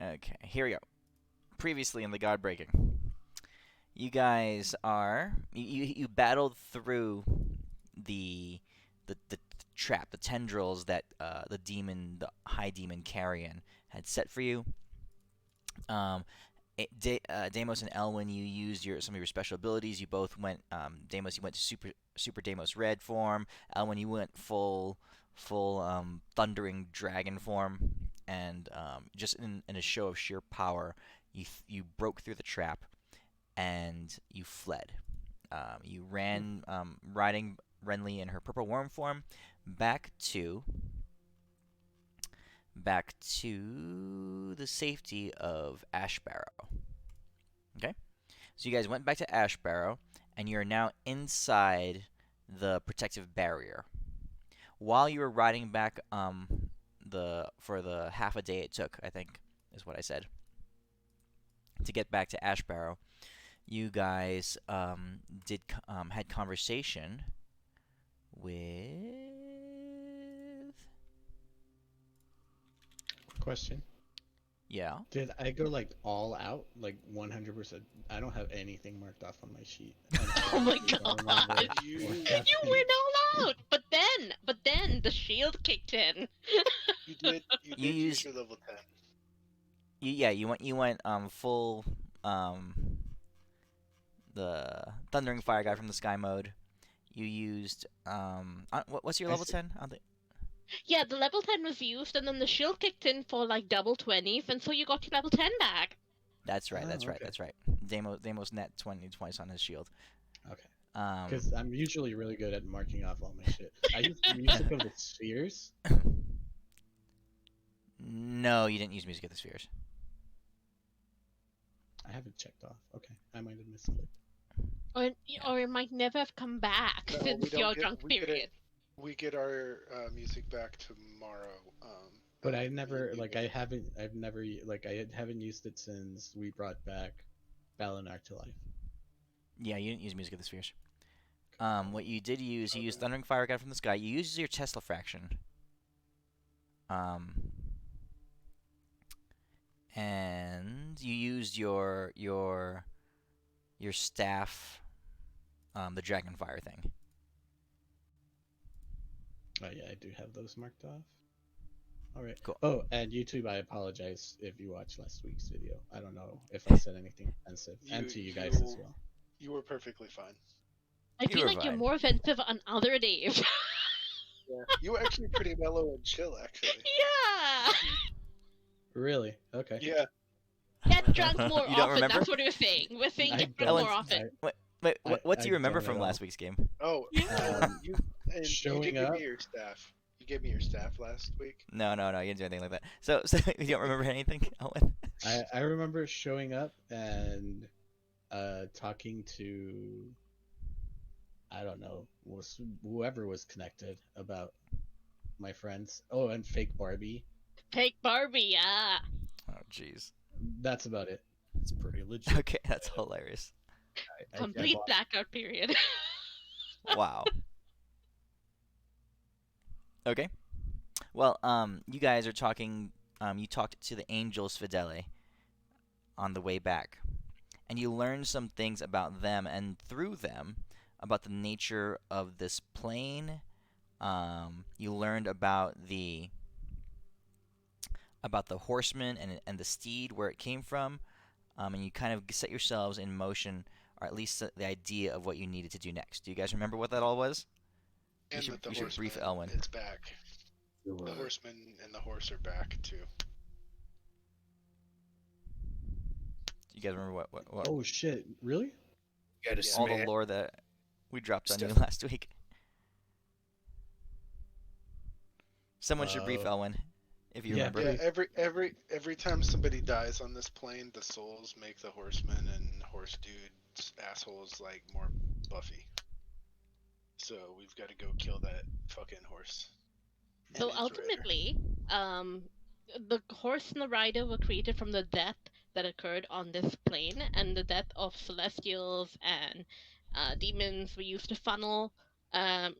Okay, here we go. Previously in the GodBreaking, you guys you battled through the the trap, the tendrils that the high demon Geryon had set for you. Um, Deimos and Elwyn, you used some of your special abilities. You both went. Deimos, you went to Super Deimos Red form. Elwyn, you went full thundering dragon form, and just in a show of sheer power, you broke through the trap and you fled. You ran, riding Renly in her purple worm form, back to the safety of Ash Barrow. Okay, so you guys went back to Ash Barrow, and you're now inside the protective barrier. While you were riding back, for the half a day it took, I think is what I said, to get back to Ash Barrow, you guys had conversation with. Question. Yeah. Did I go like all out, like 100%? I don't have anything marked off on my sheet. Oh my god! You went all out, but then the shield kicked in. You did use your level 10. You went full the Thundering Fire Guy from the Sky mode. You used what's your level 10? Yeah, the level 10 was used, and then the shield kicked in for like double 20s, and so you got your level 10 back. That's right. That's right. Deimos net 20 twice on his shield. Okay. Because I'm usually really good at marking off all my shit. I used music of the spheres. No, you didn't use music of the spheres. I haven't checked off. Okay, I might have misclicked. Or it might never have come back since your drunk period. We get our music back tomorrow. But I haven't used it since we brought back Balinar to life. Yeah, you didn't use music of the spheres. What you did use, you used Thundering Fire God from the Sky. You used your Tesla fraction. And you used your staff, the Dragon Fire thing. Oh yeah, I do have those marked off. All right. Cool. Oh, and YouTube, I apologize if you watched last week's video. I don't know if I said anything offensive, and to you guys as well. You were perfectly fine. I feel like you're more offensive on other days. Yeah, you were actually pretty mellow and chill, actually. Yeah. Really? Okay. Yeah. Get drunk more You don't often. remember? That's what we're saying. We're saying get drunk more often. Wait, what do you remember from last week's game? Oh, you showing gave up. me your staff. You gave me your staff last week. No, you didn't do anything like that. So you don't remember anything, Owen? I remember showing up and talking to, I don't know, whoever was connected about my friends. Oh, and fake Barbie. Fake Barbie, yeah. Oh, jeez. That's about it. It's pretty legit. Okay, that's hilarious. Complete blackout period. Wow. Okay. Well, you guys are talking. You talked to the Angels Fidele on the way back, and you learned some things about them, and through them, about the nature of this plane. You learned about the horseman and the steed, where it came from, and you kind of set yourselves in motion, or at least the idea of what you needed to do next. Do you guys remember what that all was? And you the should brief horseman, Elwyn. it's back. The horseman and the horse are back too. You guys remember what? Oh shit! Really? You gotta all the lore that we dropped on you last week. Someone should brief Elwyn, if you remember. Yeah, every time somebody dies on this plane, the souls make the horseman and horse dude's assholes like more buffy. So we've got to go kill that fucking horse. So ultimately, the horse and the rider were created from the death that occurred on this plane, and the death of celestials and demons were used to funnel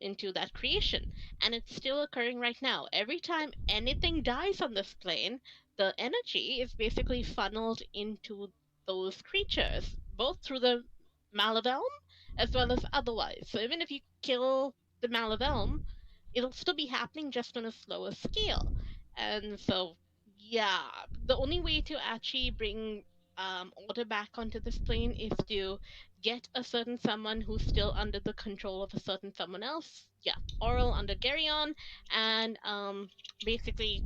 into that creation. And it's still occurring right now. Every time anything dies on this plane, the energy is basically funneled into those creatures, both through the Malavelm as well as otherwise. So even if you kill the Malavelm, it'll still be happening just on a slower scale. And so, yeah, the only way to actually bring order back onto this plane is to get a certain someone who's still under the control of a certain someone else. Yeah, Oral under Geryon, and basically,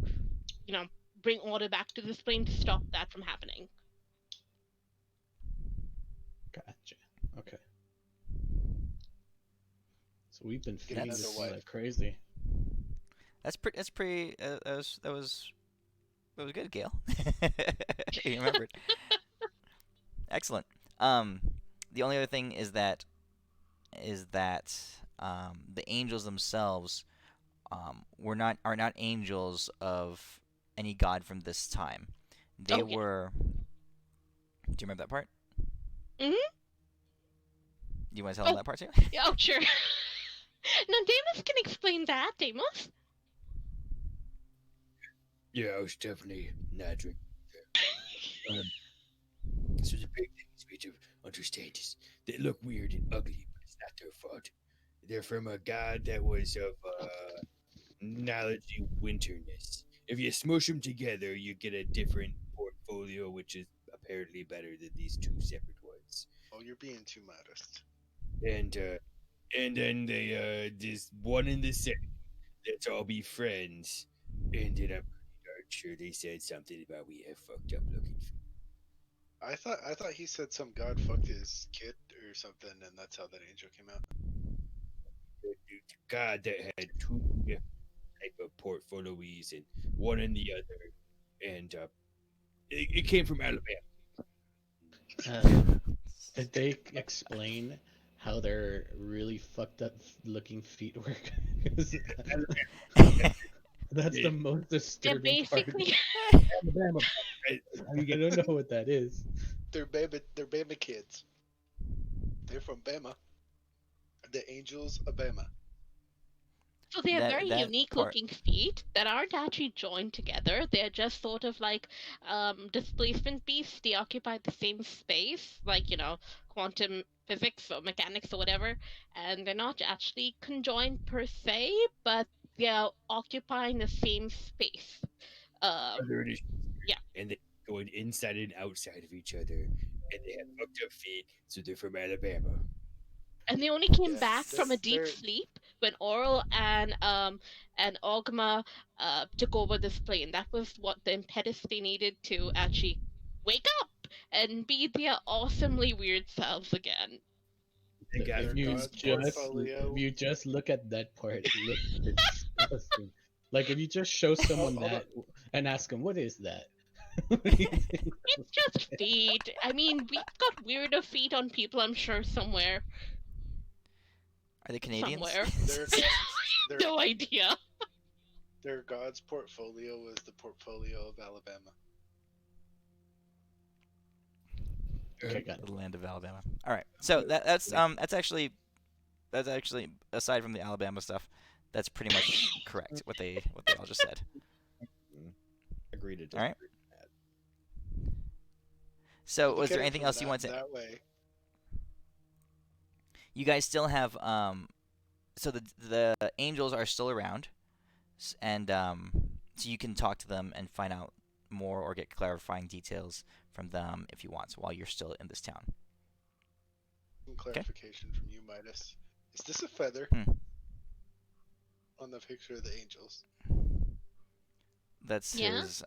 you know, bring order back to this plane to stop that from happening. Gotcha. Okay. So we've been Get feeding another this wife. like crazy. That's pretty. That was good, Gail. You remembered. Excellent. The only other thing is that the angels themselves are not angels of any god from this time. They Oh, yeah. were. Do you remember that part? Mhm. Do you want to tell them Oh. that part too? Yeah, oh, sure. Now, Deimos can explain that, Deimos. Yeah, I was definitely not drinking. This was a big thing. Speech of understands. They look weird and ugly, but it's not their fault. They're from a god that was of knowledge winterness. If you smush them together, you get a different portfolio, which is apparently better than these two separate ones. Oh, you're being too modest. And then they this one in the same. Let's all be friends. Ended up pretty sure they said something about we have fucked up looking. I thought he said some god fucked his kid or something, and that's how that angel came out. God that had two different type of portfolios and one in the other, and it came from Alabama. Did they explain how their really fucked up looking feet work? 'Cause that's the most Yeah, disturbing part. basically. Alabama. I don't know what that is. They're Bama kids. They're from Bama. The angels of Bama. So they have very that unique part. looking feet that aren't actually joined together. They're just sort of like displacement beasts. They occupy the same space, like, quantum physics or mechanics or whatever. And they're not actually conjoined per se, but they're occupying the same space. Other it is, Yeah. and they going inside and outside of each other, and they have fucked up feet, so they're from Alabama. And they only came Yeah, back from a deep they're- sleep when Oral and Ogma took over this plane. That was what the impetus they needed to actually wake up and be their awesomely weird selves again. They got If Their you God's just portfolio. if you just look at that part, it looks disgusting. Like if you just show someone hold that and ask them, "What is that?" It's just feet. I mean, we've got weirder feet on people, I'm sure, somewhere. Are they Canadians? Somewhere. Their No idea. their God's portfolio was the portfolio of Alabama. Okay, got it. The land of Alabama. All right. So that's actually aside from the Alabama stuff, that's pretty much correct what they all just said. Agreed to All right. disagree. So Look was at there it anything from else you want to? that way? You guys still have so the angels are still around, and so you can talk to them and find out more or get clarifying details from them if you want. So while you're still in this town. Some clarification from you, Midas. Is this a feather Hmm. on the picture of the angels? That Yeah? says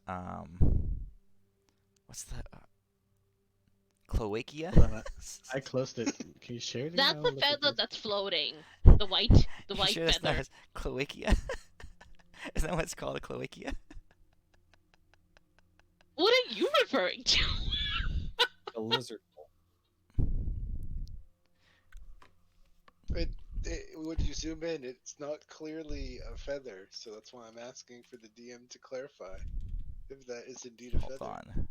what's the Cloacia? Hold on, I closed it. Can you share it? again? I That's wanna the look at feather this. that's floating. The white You sure that's feather. not Cloacia? Is that what it's called, a Cloacia? What are you referring to? A lizard. When you zoom in, it's not clearly a feather, so that's why I'm asking for the DM to clarify if that is indeed a Hold feather. on.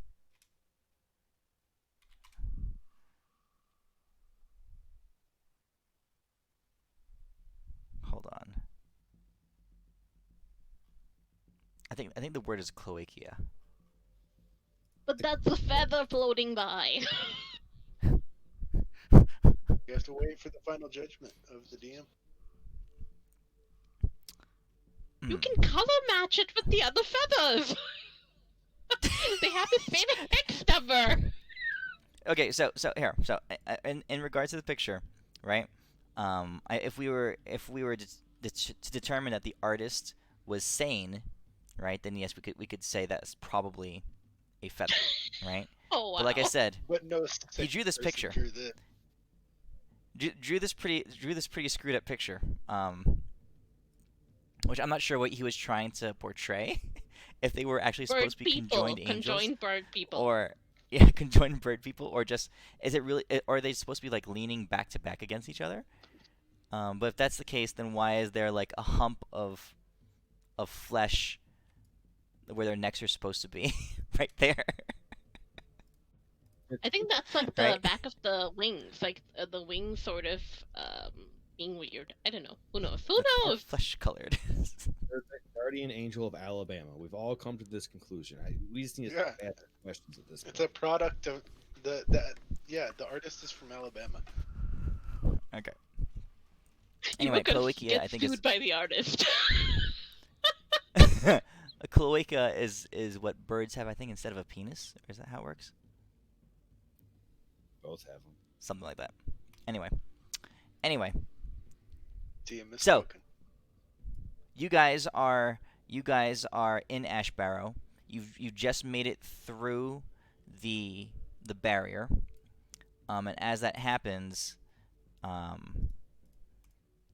I think the word is cloacia. But that's a feather floating by. You have to wait for the final judgment of the DM. You Hmm. can color match it with the other feathers. They have the same hex number. Okay, so in regards to the picture, right? If we were to determine that the artist was sane, right? Then yes, we could say that's probably a feather, right? Oh wow. But like I said, But no he drew this person picture. drew this. Drew this pretty screwed up picture. Which I'm not sure what he was trying to portray. If they were actually Bird supposed to be people, conjoined angels, conjoined bird people. or yeah, conjoined bird people, or just is it really? Or are they supposed to be like leaning back to back against each other? But if that's the case, then why is there like a hump of flesh where their necks are supposed to be, right there? I think that's like the Right? back of the wings, like the wings sort of being weird. I don't know. Who knows? Who knows? Flesh colored. They're the guardian angel of Alabama. We've all come to this conclusion. We just need to Yeah. ask questions at this point. It's a product of the artist is from Alabama. Okay. You Anyway, were gonna cloacia, get I think sued by the artist. a cloaca is what birds have, I think, instead of a penis. Or is that how it works? Both have them. Something like that. Anyway, DM is So- spoken. you guys are in Ash Barrow. You just made it through the barrier. And as that happens,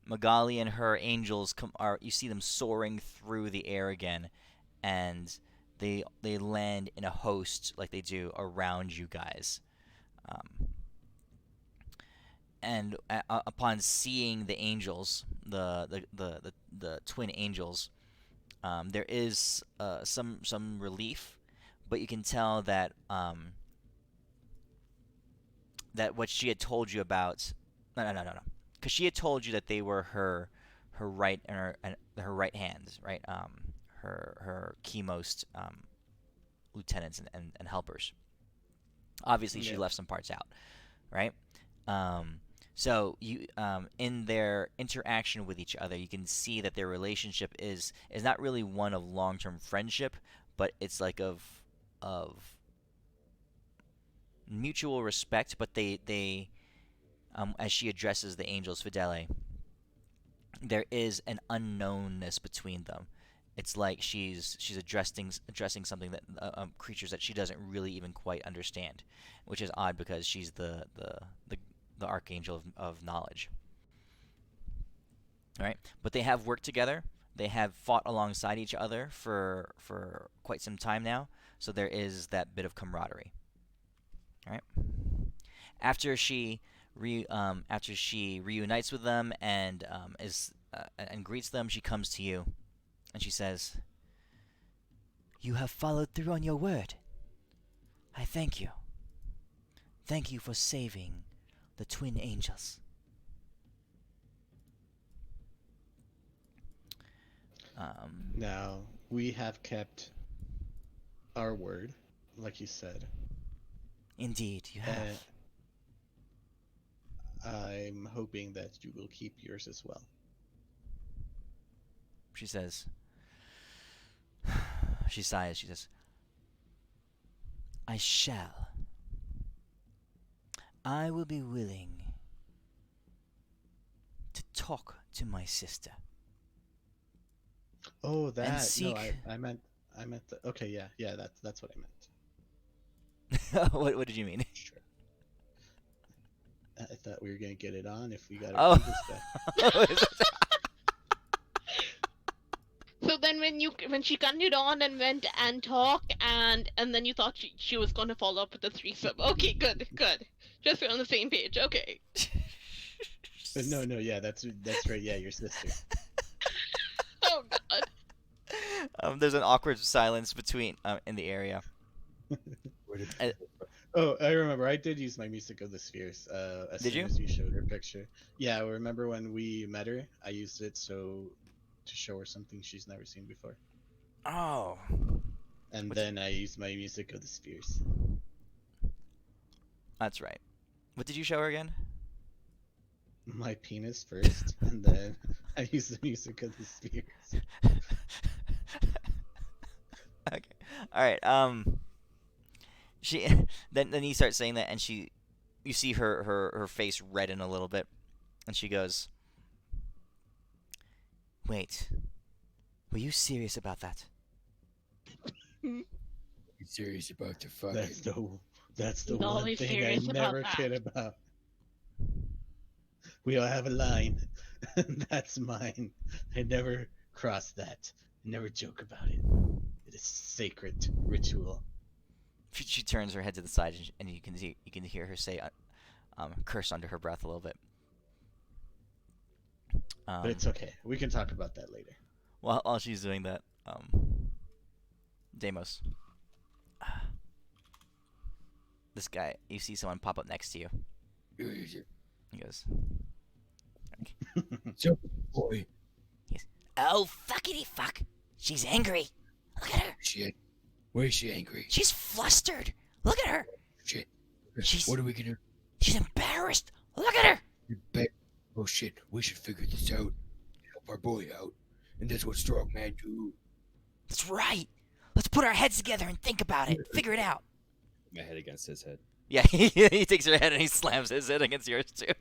Magali and her angels you see them soaring through the air again, and they land in a host like they do around you guys. And upon seeing the angels, the twin angels, there is some relief, but you can tell that that what she had told you about, no, because she had told you that they were her right and her right hands, right, her keymost lieutenants and helpers. Obviously, she Yeah. left some parts out, right? So you, in their interaction with each other, you can see that their relationship is not really one of long-term friendship, but it's like of mutual respect. But they as she addresses the angels Fidele, there is an unknownness between them. It's like she's addressing something that creatures that she doesn't really even quite understand, which is odd because she's the archangel of knowledge. All right, but they have worked together. They have fought alongside each other for quite some time now, so there is that bit of camaraderie. All right. After she reunites with them and and greets them, she comes to you and she says, "You have followed through on your word. I thank you. Thank you for saving the twin angels." Now, we have kept our word, like you said. Indeed, you have. I'm hoping that you will keep yours as well. She says. She sighs. She says, "I shall. I will be willing to talk to my sister." Oh, that. seek- No, I meant the. Okay, yeah, that's what I meant. what did you mean? Sure. I thought we were gonna get it on if we got Oh. our fingers back. So then when she continued on and went and talked and then you thought she was gonna follow up with the threesome. Okay, good. Just we're on the same page. Okay. But no, yeah, that's right. Yeah, your sister. Oh god. There's an awkward silence between in the area. Where did Uh, Oh, I remember. I did use my Music of the Spheres. As Did soon you? as you showed her picture. Yeah, I remember when we met her. I used it to show her something she's never seen before. Oh. And What's- then I use my music of the spheres. That's right. What did you show her again? My penis first, and then I use the music of the spheres. Okay. All right. She then he starts saying that, and you see her face redden a little bit, and she goes, "Wait, were you serious about that?" You serious about the fucking? That's the He's one always thing I serious about never that. kid about. We all have a line, and that's mine. I never cross that. I never joke about it. It is sacred ritual. She turns her head to the side, and you can hear her say, curse under her breath a little bit. But it's okay. We can talk about that later. While she's doing that, Deimos, this guy, you see someone pop up next to you. He goes, So, boy, "Oh, fuckity fuck! She's angry. Look at her. shit. Why is she angry? She's flustered. Look at her. Shit. She's- What are we gonna She's embarrassed. Look at her." do? Oh shit, we should figure this out. Help our boy out. And that's what strong men do. That's right. Let's put our heads together and think about it. Figure it out. My head against his head. Yeah, he takes her head and he slams his head against yours too.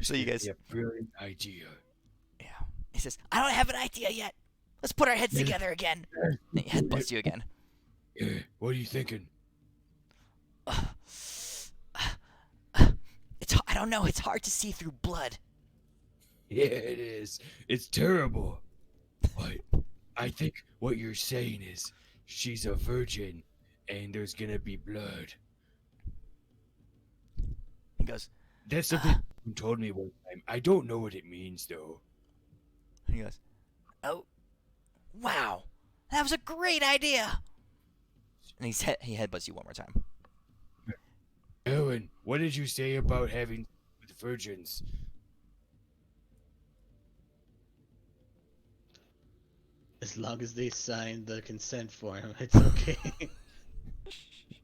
So you guys, Yeah, brilliant idea. yeah. He says, "I don't have an idea yet. Let's put our heads together again." And he headbutts you again. Yeah, what are you thinking? I don't know. It's hard to see through blood. Yeah, it is. It's terrible. But I think what you're saying is she's a virgin and there's gonna be blood. He goes, That's something you told me one time. I don't know what it means though. "Oh, wow, that was a great idea." And he headbutts you one more time. Ellen, what did you say about having with virgins? As long as they sign the consent form, it's okay.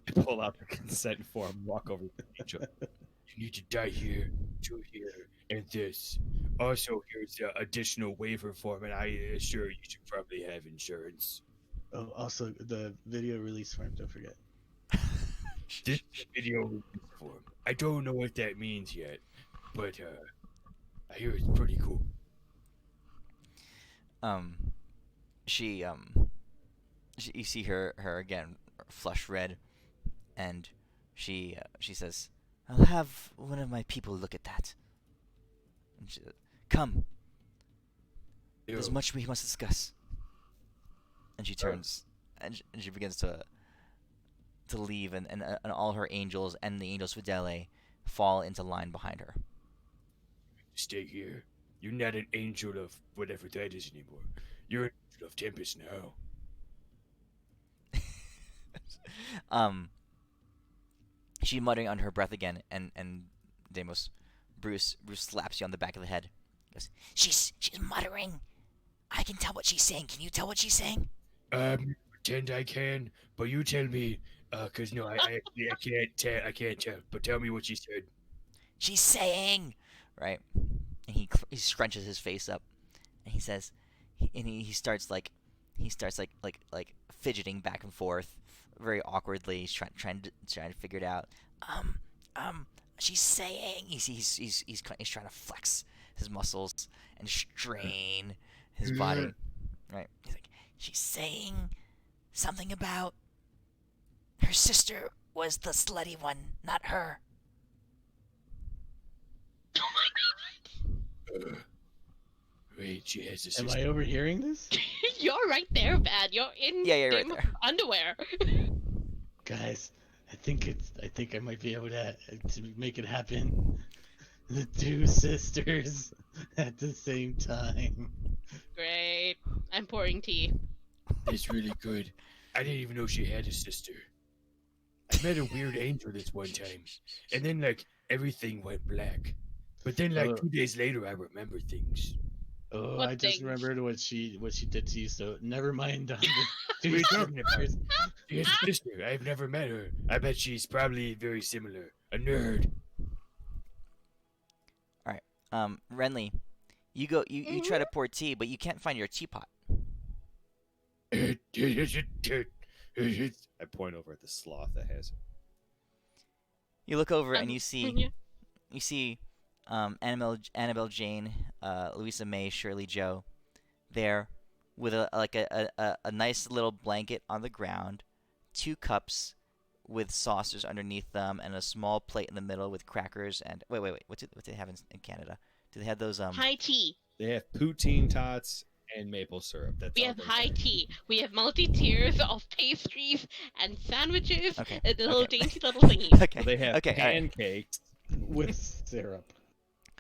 I pull out the consent form, walk over to the angel. You need to die here, to here, and this. Also, here's the additional waiver form, and I assure you should probably have insurance. Oh, also the video release form. Don't forget. This video release form. I don't know what that means yet, but I hear it's pretty cool. You see her again, flush red, and she says, "I'll have one of my people look at that." And she says, "Come, there's Yo, much we must discuss." And she turns, and she begins to leave, and all her angels and the angels Fidele fall into line behind her. stay here. You're not an angel of whatever that is anymore. You're an angel of Tempest now. She muttering under her breath again, and Deimos, Bruce slaps you on the back of the head. He goes, she's muttering. I can tell what she's saying. Can you tell what she's saying?" Pretend I can, but you tell me, cause no, I can't tell. But tell me what she said. "She's saying," right? And he scrunches his face up, and he says, he starts like fidgeting back and forth, very awkwardly. He's trying to figure it out. She's saying, he's trying to flex his muscles and strain his body, right? He's like, she's saying something about her sister was the slutty one, not her. Oh my god. Wait, she has a Am sister. I overhearing this? You're right there, Bad. You're in Yeah, you're right Game of there. underwear. Guys, I think I might be able to make it happen. The two sisters at the same time. Great. I'm pouring tea. That's really good. I didn't even know she had a sister. I met a weird angel this one time, and then like everything went black. But then like Oh. 2 days later, I remember things. Oh, What I just things? remembered what she did to you. So never mind. On What are you talking about? She has a sister. I've never met her. I bet she's probably very similar. A nerd. Renly, you try Mhm. to pour tea, but you can't find your teapot. I point over at the sloth that has it. You look over and you Yeah. see Annabelle Jane, Louisa May, Shirley Joe there with a nice little blanket on the ground, 2 cups with saucers underneath them, and a small plate in the middle with crackers and wait. What do they have in Canada? Do they have those High tea. They have poutine tots and maple syrup. That's We all have they high have. tea. We have multi-tiers of pastries and sandwiches Okay. and little Okay. dainty little thingies. Okay. So they have Okay. All right. pancakes with syrup.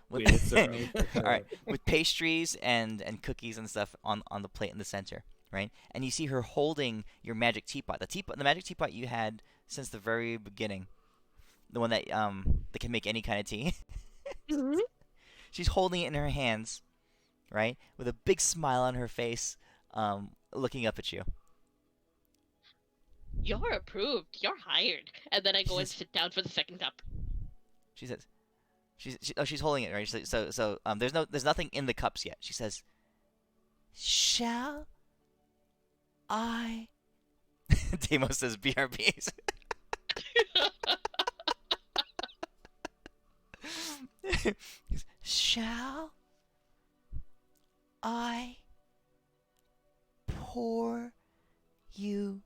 with syrup. All right, with pastries and cookies and stuff on the plate in the center, right? And you see her holding your magic teapot, the magic teapot you had since the very beginning, the one that can make any kind of tea. Mhm. She's holding it in her hands, right, with a big smile on her face, looking up at you. You're approved. You're hired. And then I go and She's- sit down for the second cup. She says, she's holding it, right? So there's nothing in the cups yet. She says, "Shall I?" Demos says, "BRBs." Shall I pour you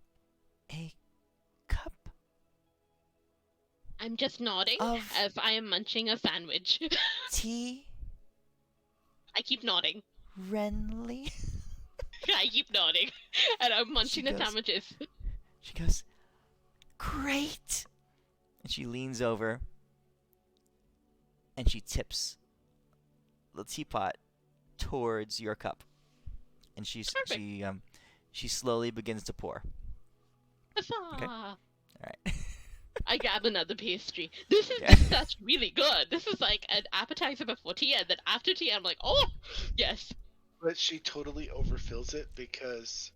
a cup I'm just nodding of as I am munching a sandwich. tea, I keep nodding. Renly? I keep nodding. And I'm munching the goes- sandwiches. She goes, "Great!" And she leans over and she tips the teapot towards your cup. And Perfect. she slowly begins to pour. Huzzah! All right. I grab another pastry. This is Yeah. such really good. This is like an appetizer before tea, and then after tea, I'm like, oh, yes. But she totally overfills it because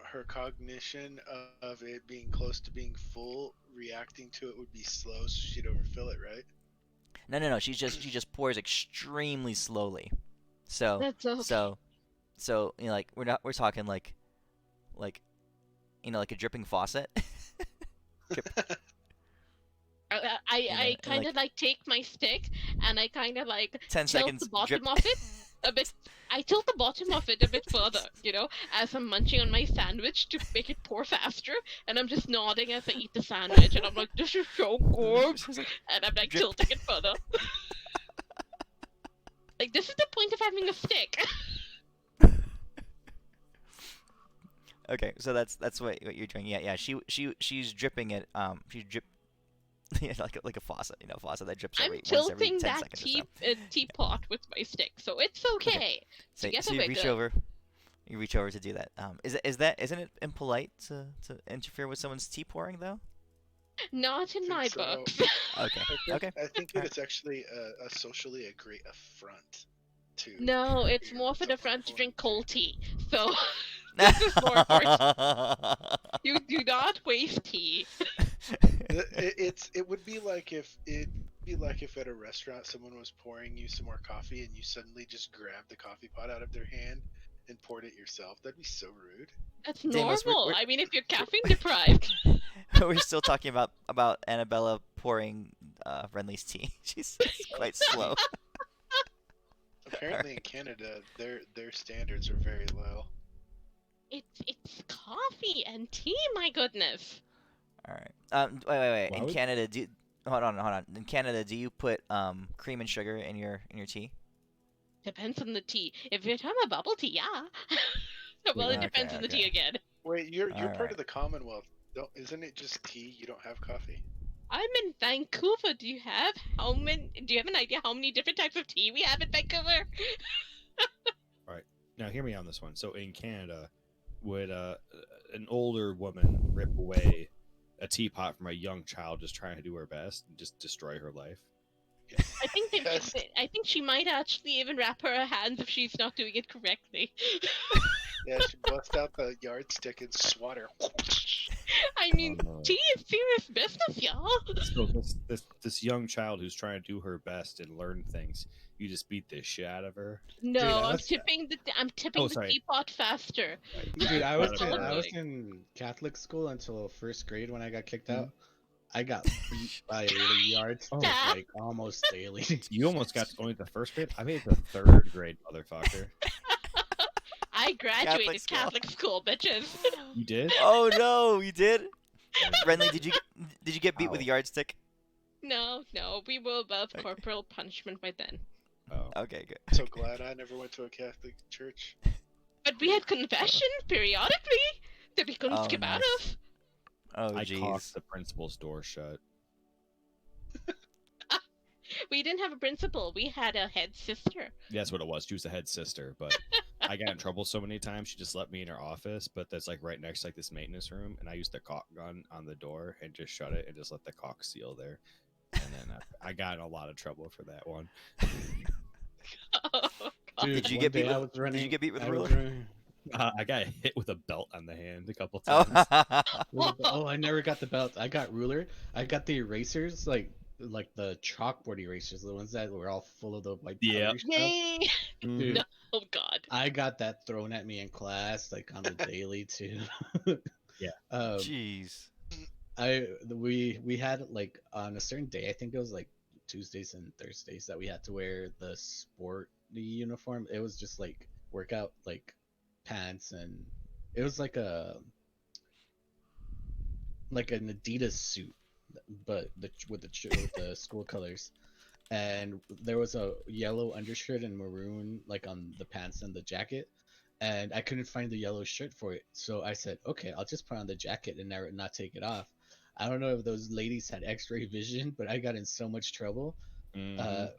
her cognition of it being close to being full, reacting to it would be slow, so she'd overfill it, right? No. She just pours extremely slowly. So That's okay. so like we're talking like like a dripping faucet. I and, kind of like take my stick and I kind of like 10 tilt seconds the bottom drip. of it a bit. I tilt the bottom of it a bit further, as I'm munching on my sandwich to make it pour faster. And I'm just nodding as I eat the sandwich, and I'm like, "This is so good," She's like, and I'm like drip. tilting it further. Like, this is the point of having a stick. Okay, so that's what you're doing. Yeah. She's dripping it. She's drip. Yeah, like a faucet, faucet that drips I'm once every tilting 10 that seconds or so. teapot with my stick, so it's okay. So, Together so you we're reach good. over. You reach over to do that. Isn't it impolite to interfere with someone's tea pouring though? Not in think my so. books. Okay. Okay. I think that Alright. it's actually a socially a great affront to. No, it's interfere more with for the someone front to pouring drink tea. cold tea. So this is more important. You do not waste tea. It would be like if at a restaurant someone was pouring you some more coffee and you suddenly just grabbed the coffee pot out of their hand and poured it yourself. That'd be so rude. That's Damos, normal. I mean, if you're caffeine deprived. we're still talking about Annabella pouring Renly's tea. She's quite slow. Apparently in Canada, their standards are very low. It's coffee and tea. My goodness. All right. Wait. Why In would- Canada, hold on. In Canada, do you put cream and sugar in your tea? Depends on the tea. If you're talking about bubble tea, yeah. Well, it Okay, depends on the tea okay. again. Wait, you're part Alright. of the Commonwealth. Isn't it just tea? You don't have coffee. I'm in Vancouver. Do you have an idea how many different types of tea we have in Vancouver? Now, hear me on this one. So, in Canada, would an older woman rip away a teapot from a young child just trying to do her best and just destroy her life? I think Yes. I think she might actually even wrap her hands if she's not doing it correctly. Yeah, she bust out the yardstick and swat her. I mean, Oh. tea is serious business, y'all. So this young child who's trying to do her best and learn things, you just beat the shit out of her. No, Dude, I I'm was- tipping the sorry. teapot faster. Dude, I That's was all in, I'm I was doing. in Catholic school until first grade when I got kicked Mhm. out. I got beat by the yardstick Oh. like almost daily. You almost got only the first grade. I made it to third grade, motherfucker. I graduated school. Catholic school, bitches. You did? Oh no, you did? Renly, did you get beat with a Ow. yardstick? No, we were above Okay. corporal punishment by then. Oh. Okay, good. So glad I never went to a Catholic church. But we had confession periodically that we couldn't Oh, skip out nice. of. Oh I jeez. cocked the principal's door shut. We didn't have a principal. We had a head sister. That's what it was. She was the head sister, but I got in trouble so many times. She just let me in her office, but that's like right next to like this maintenance room, and I used the caulk gun on the door and just shut it and just let the caulk seal there. And then I got in a lot of trouble for that one. Oh, God. Dude, Did you one get day beat I with- was running, did you get beat with a I was ruler? running- I got hit with a belt on the hand a couple Oh. times. Oh, I never got the belt. I got ruler. I got the erasers, like the chalkboard erasers, the ones that were all full of the white Yeah. powdery stuff. Yay! Dude, No. Oh, God. I got that thrown at me in class, like on the daily too. Yeah. Jeez. We had like on a certain day, I think it was like Tuesdays and Thursdays, that we had to wear the sport uniform. It was just like workout like pants, and it was like an Adidas suit, but with the school colors. And there was a yellow undershirt and maroon like on the pants and the jacket, and I couldn't find the yellow shirt for it, so I said, okay, I'll just put on the jacket and not take it off. I don't know if those ladies had x-ray vision, but I got in so much trouble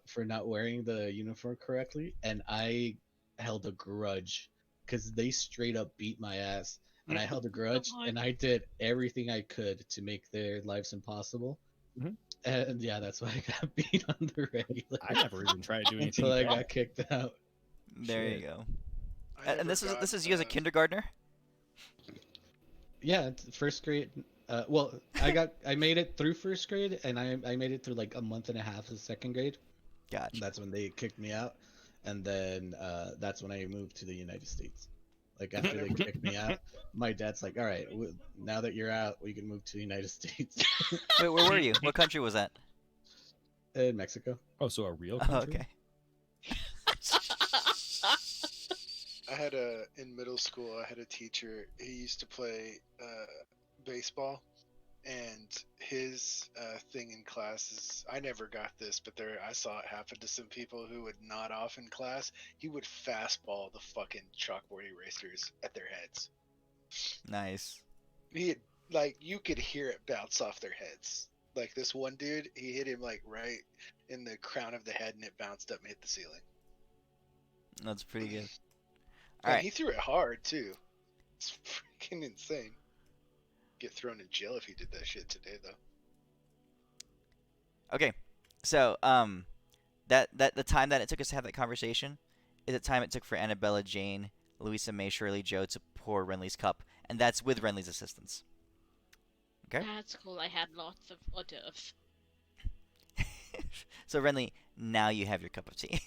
for not wearing the uniform correctly, and I held a grudge because they straight up beat my ass, and I held a grudge, God. and I did everything I could to make their lives impossible. Mhm. And yeah, that's why I got beat on the regular I never even tried to do anything. until I bad. got kicked out. There you Shit. go. I And never this got, is you as a kindergartner? Yeah, first grade. Well, I made it through first grade, and I made it through like a month and a half of second grade. Gotcha. That's when they kicked me out, and then that's when I moved to the United States. Like after they kicked me out, my dad's like, "All right, now that you're out, we can move to the United States." Wait, where were you? What country was that? In Mexico. Oh, so a real Oh, country? okay. I had in middle school, I had a teacher. He used to play baseball, and his thing in class is, I never got this, but I saw it happen to some people who would nod off in class. He would fastball the fucking chalkboard erasers at their heads. Nice. You could hear it bounce off their heads. Like this one dude, he hit him like right in the crown of the head, and it bounced up and hit the ceiling. That's pretty good. And Alright. he threw it hard too. It's freaking insane. Get thrown in jail if he did that shit today, though. Okay. So, that the time that it took us to have that conversation is the time it took for Annabella, Jane, Louisa May, Shirley, Joe to pour Renly's cup, and that's with Renly's assistance. Okay? That's cool. I had lots of hors d'oeuvres. So Renly, now you have your cup of tea.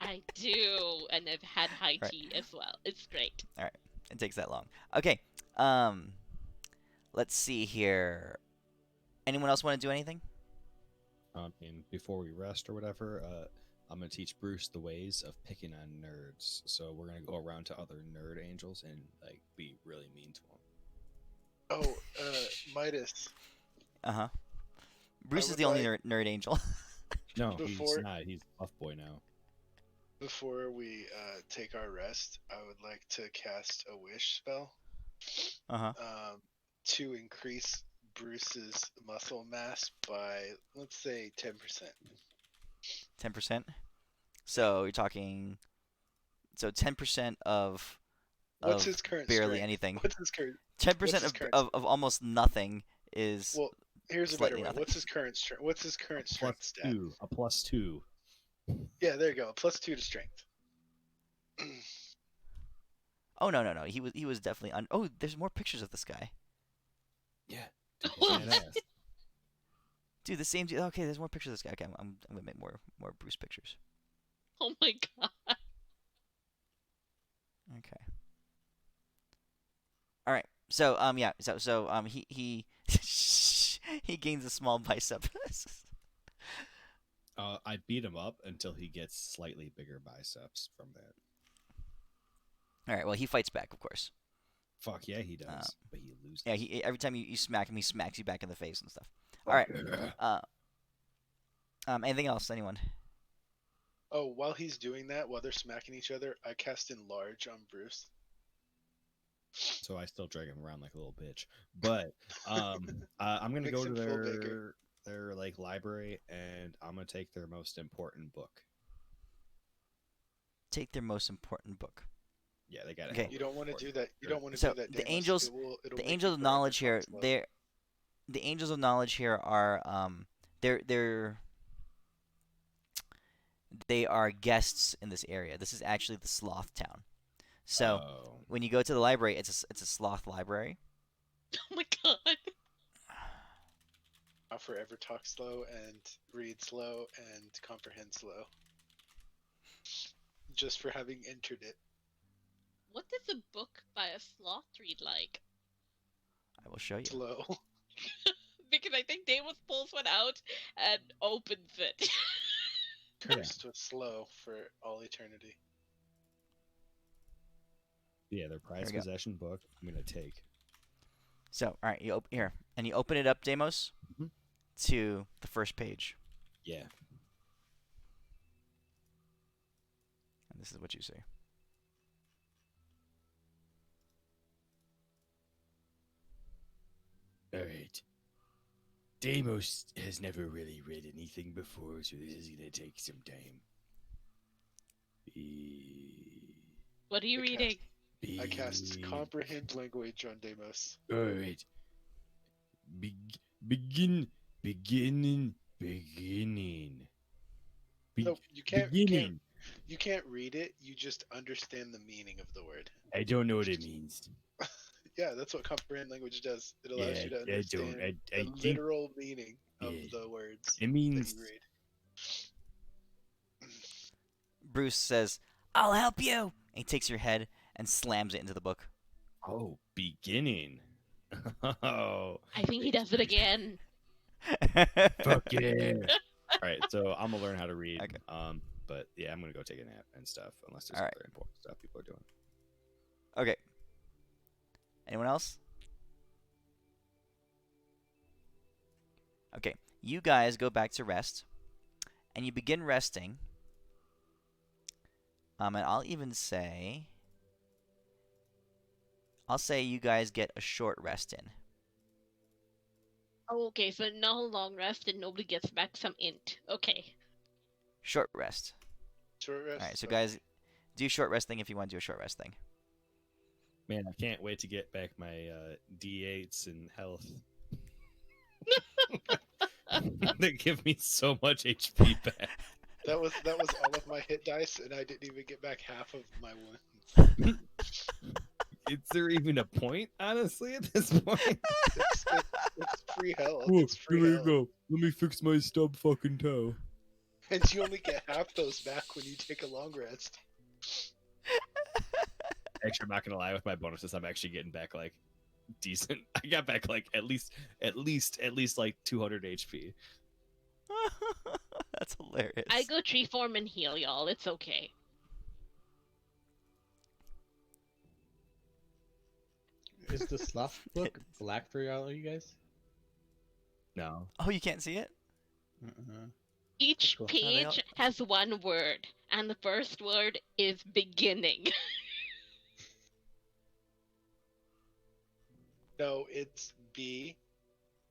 I do, and I've had high Right. tea as well. It's great. It takes that long. Okay. Let's see here. Anyone else want to do anything? I mean, before we rest or whatever, I'm gonna teach Bruce the ways of picking on nerds. So we're gonna go around to other nerd angels and like be really mean to them. Oh, Midas. Uh-huh. Bruce is would the only like- nerd angel. No, Before- he's not. He's a buff boy now. Before we take our rest, I would like to cast a wish spell Uh-huh. to increase Bruce's muscle mass by, let's say, 10%. 10%. So you're talking 10% of What's his current barely strength? anything. What's his current? 10% his current of almost nothing is Well, Here's a better Slightly one. nothing. What's his current strength? What's his current strength stat? A +2. Yeah, there you go. +2 to strength. Oh no. He was definitely. Oh, there's more pictures of this guy. Yeah. What? Badass. Dude, the same. Okay, there's more pictures of this guy. Okay, I'm gonna make more Bruce pictures. Oh my god. Okay. All right. So yeah. So he he gains a small bicep. I beat him up until he gets slightly bigger biceps from that. All right. Well, he fights back, of course. Fuck yeah, he does. But he loses. Yeah. Every time you smack him, he smacks you back in the face and stuff. All right. Anything else? Anyone? Oh, while he's doing that, while they're smacking each other, I cast Enlarge on Bruce. So I still drag him around like a little bitch. But I'm gonna Makes go to him feel bigger. their like library, and I'm gonna take their most important book. Take their most important book. Yeah, they got it. Okay. You don't want to do that. You don't want to So do that. the Damos. angels, It'll the make angels you of forever knowledge talk here, slow. the angels of knowledge here are they are guests in this area. This is actually the sloth town. So when you go to the library, it's a sloth library. Oh my god. I'll forever talk slow and read slow and comprehend slow. Just for having entered it. What does a book by a sloth read like? I will show you. Slow. Because I think Deimos pulls one out and opens it. Cursed with slow for all eternity. Yeah, their prized we go. possession book. I'm gonna take. So all right, you here and you open it up, Deimos, to the first page. Yeah. And this is what you see. All right. Deimos has never really read anything before, so this is gonna take some time. What are you reading? I cast comprehend language on Deimos. All right. Beginning. No, you can't. Beginning. You can't read it. You just understand the meaning of the word. I don't know what it means. Yeah, that's what comprehend language does. It allows Yeah, you to I understand don't. I the think literal meaning of Yeah. the words it means that you read. Bruce says, "I'll help you." And he takes your head and slams it into the book. Oh, beginning. Oh. I think he does it again. fuck yeah. All right, so I'm gonna learn how to read. Okay. But yeah, I'm gonna go take a nap and stuff, unless there's All right. other important stuff people are doing. Okay. Anyone else? Okay. You guys go back to rest, and you begin resting. And I'll say you guys get a short rest in. Oh, okay, so not a long rest and nobody gets back some int. Okay. Short rest. Short rest. All right. So guys, do short rest thing if you want to do a short rest thing. Man, I can't wait to get back my D8s and health. They give me so much HP back. That was all of my hit dice, and I didn't even get back half of my wounds. Is there even a point, honestly, at this point? It's free health. Oh, It's free here we health. go. Let me fix my stub fucking toe. And you only get half those back when you take a long rest. Actually, I'm not gonna lie. With my bonuses, I'm actually getting back like decent. I got back like at least like 200 HP. That's hilarious. I go tree form and heal y'all. It's okay. Is the sloth book black for all of you guys? No. Oh, you can't see it? Uh-uh. Each Cool. page has one word, and the first word is beginning. No, it's B.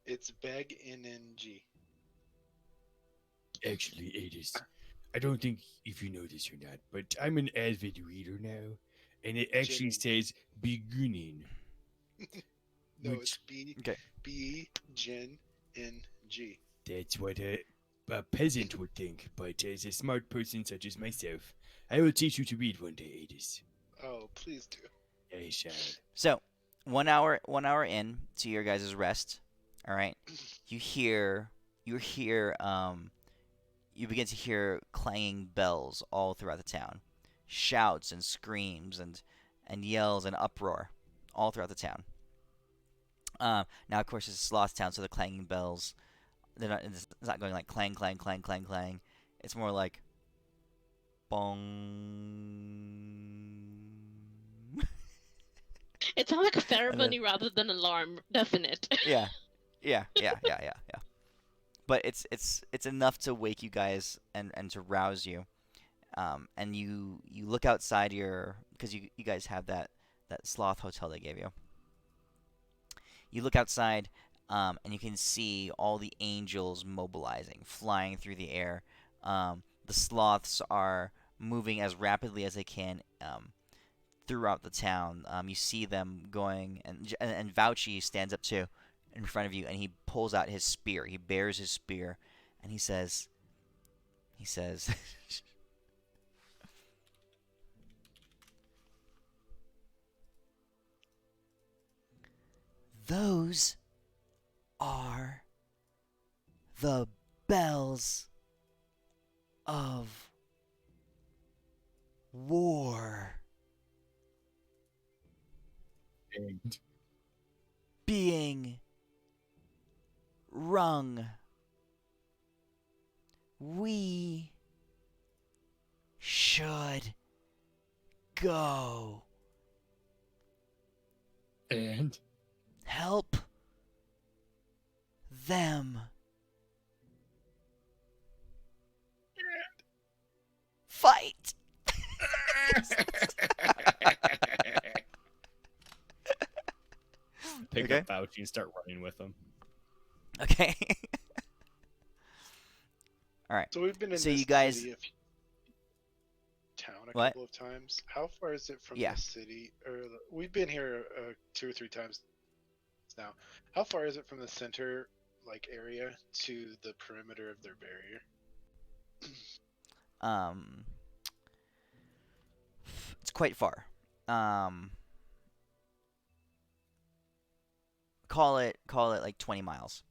It's beg NNG. Actually, Adis, I don't think if you know this or not, but I'm an avid reader now, and it actually Jimmy. says beginning. No, Which- it's B. Okay. B. Gen. G. That's what a peasant would think, but as a smart person such as myself, I will teach you to read one day, Adis. Oh, please do. I shall. So, 1 hour in to your guys' rest. All right, you hear you begin to hear clanging bells all throughout the town, shouts and screams and yells and uproar all throughout the town. Now, of course, it's a sloth town, so the clanging bells, it's not going like clang, clang, clang, clang, clang. It's more like bong. It sounds like a And then, ceremony rather than alarm, doesn't it? yeah, yeah. But it's enough to wake you guys and to rouse you. And you look outside your, because you guys have that sloth hotel they gave you. You look outside, and you can see all the angels mobilizing, flying through the air. The sloths are moving as rapidly as they can throughout the town. You see them going, and Vouchy stands up too in front of you, and he pulls out his spear. He bears his spear, and he says, "Those are the bells of war And being rung. We should go help them fight." Pick Okay. up Fauci and start running with him. Okay. All right. So we've been in So this you guys, city, town a what? couple of times. How far is it from Yeah. the city? We've been here 2 or 3 times now. How far is it from the center area to the perimeter of their barrier? It's quite far. Call it like 20 miles.